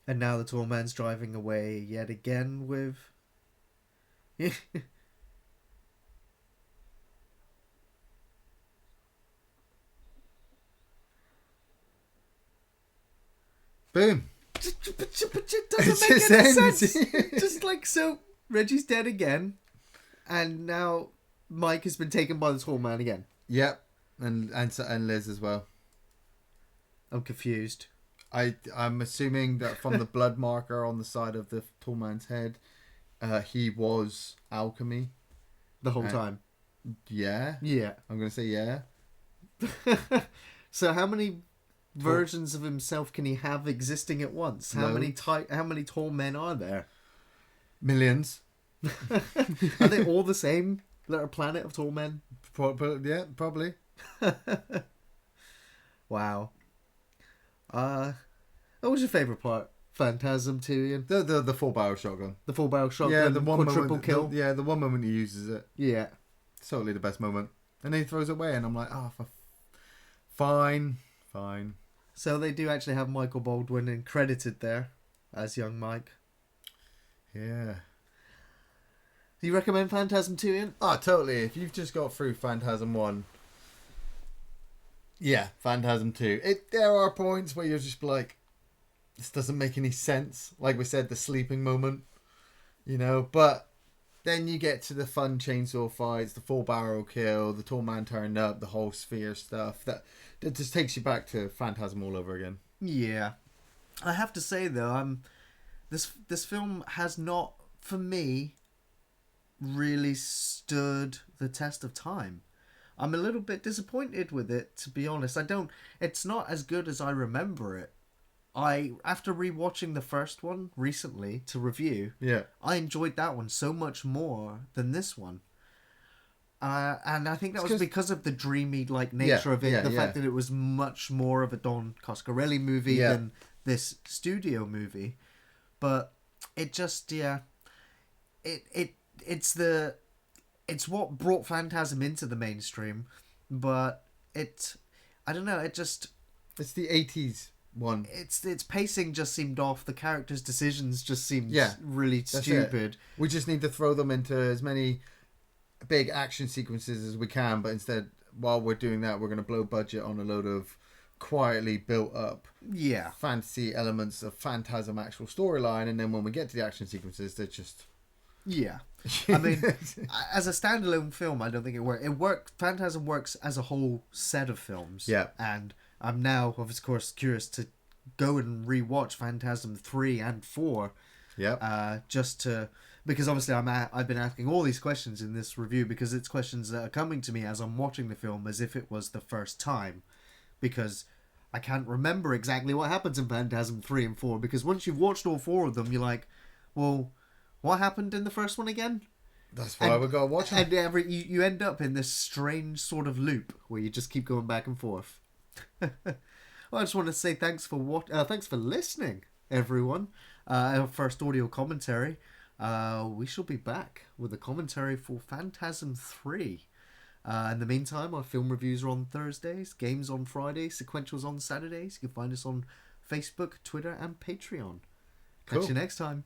And now the tall man's driving away yet again with. Boom. But it doesn't It make just any ends. sense. Just like so, Reggie's dead again, and now Mike has been taken by the tall man again. Yep, and Liz as well. I'm confused. I'm assuming that from the blood marker on the side of the tall man's head, he was alchemy. The whole time. Yeah, Yeah. I'm gonna say yeah. So how many versions of himself can he have existing at once? How many tall men are there? Millions. Are they all the same little planet of tall men? Yeah, probably. Wow. What was your favourite part? Phantasm 2, Ian? The full barrel shotgun. The full barrel shotgun, Yeah, the one quadruple moment, kill. the one moment he uses it. Yeah. Totally the best moment. And then he throws it away, and I'm like, oh, fine. So they do actually have Michael Baldwin credited there as young Mike. Yeah. Do you recommend Phantasm 2, Ian? Oh, totally. If you've just got through Phantasm 1, yeah, Phantasm 2. There are points where you're just like, this doesn't make any sense. Like we said, the sleeping moment, but then you get to the fun chainsaw fights, the full barrel kill, the tall man turned up, the whole sphere stuff. That just takes you back to Phantasm all over again. Yeah. I have to say, though, this film has not, for me, really stood the test of time. I'm a little bit disappointed with it, to be honest. It's not as good as I remember it. After rewatching the first one recently to review, Yeah. I enjoyed that one so much more than this one. And I think that was because of the dreamy nature of it, the fact that it was much more of a Don Coscarelli movie than this studio movie. But it just it's what brought Phantasm into the mainstream, but I don't know, it's the 80s one. Its pacing just seemed off. The characters' decisions just seemed really That's stupid. it. We just need to throw them into as many big action sequences as we can, but instead, while we're doing that, we're going to blow budget on a load of quietly built up fantasy elements of Phantasm actual storyline, and then when we get to the action sequences, they're just... Yeah. I mean, as a standalone film, I don't think it worked. Phantasm works as a whole set of films. Yeah. And I'm now, of course, curious to go and rewatch Phantasm 3 and 4. Yeah. Because obviously I've been asking all these questions in this review because it's questions that are coming to me as I'm watching the film as if it was the first time. Because I can't remember exactly what happens in Phantasm 3 and 4. Because once you've watched all four of them, you're like, well... what happened in the first one again? That's why we gotta watch it. And you end up in this strange sort of loop where you just keep going back and forth. Well, I just want to say thanks for listening, everyone. Our first audio commentary. We shall be back with a commentary for Phantasm 3. In the meantime, our film reviews are on Thursdays, games on Fridays, sequentials on Saturdays. You can find us on Facebook, Twitter, and Patreon. Catch Cool. you next time.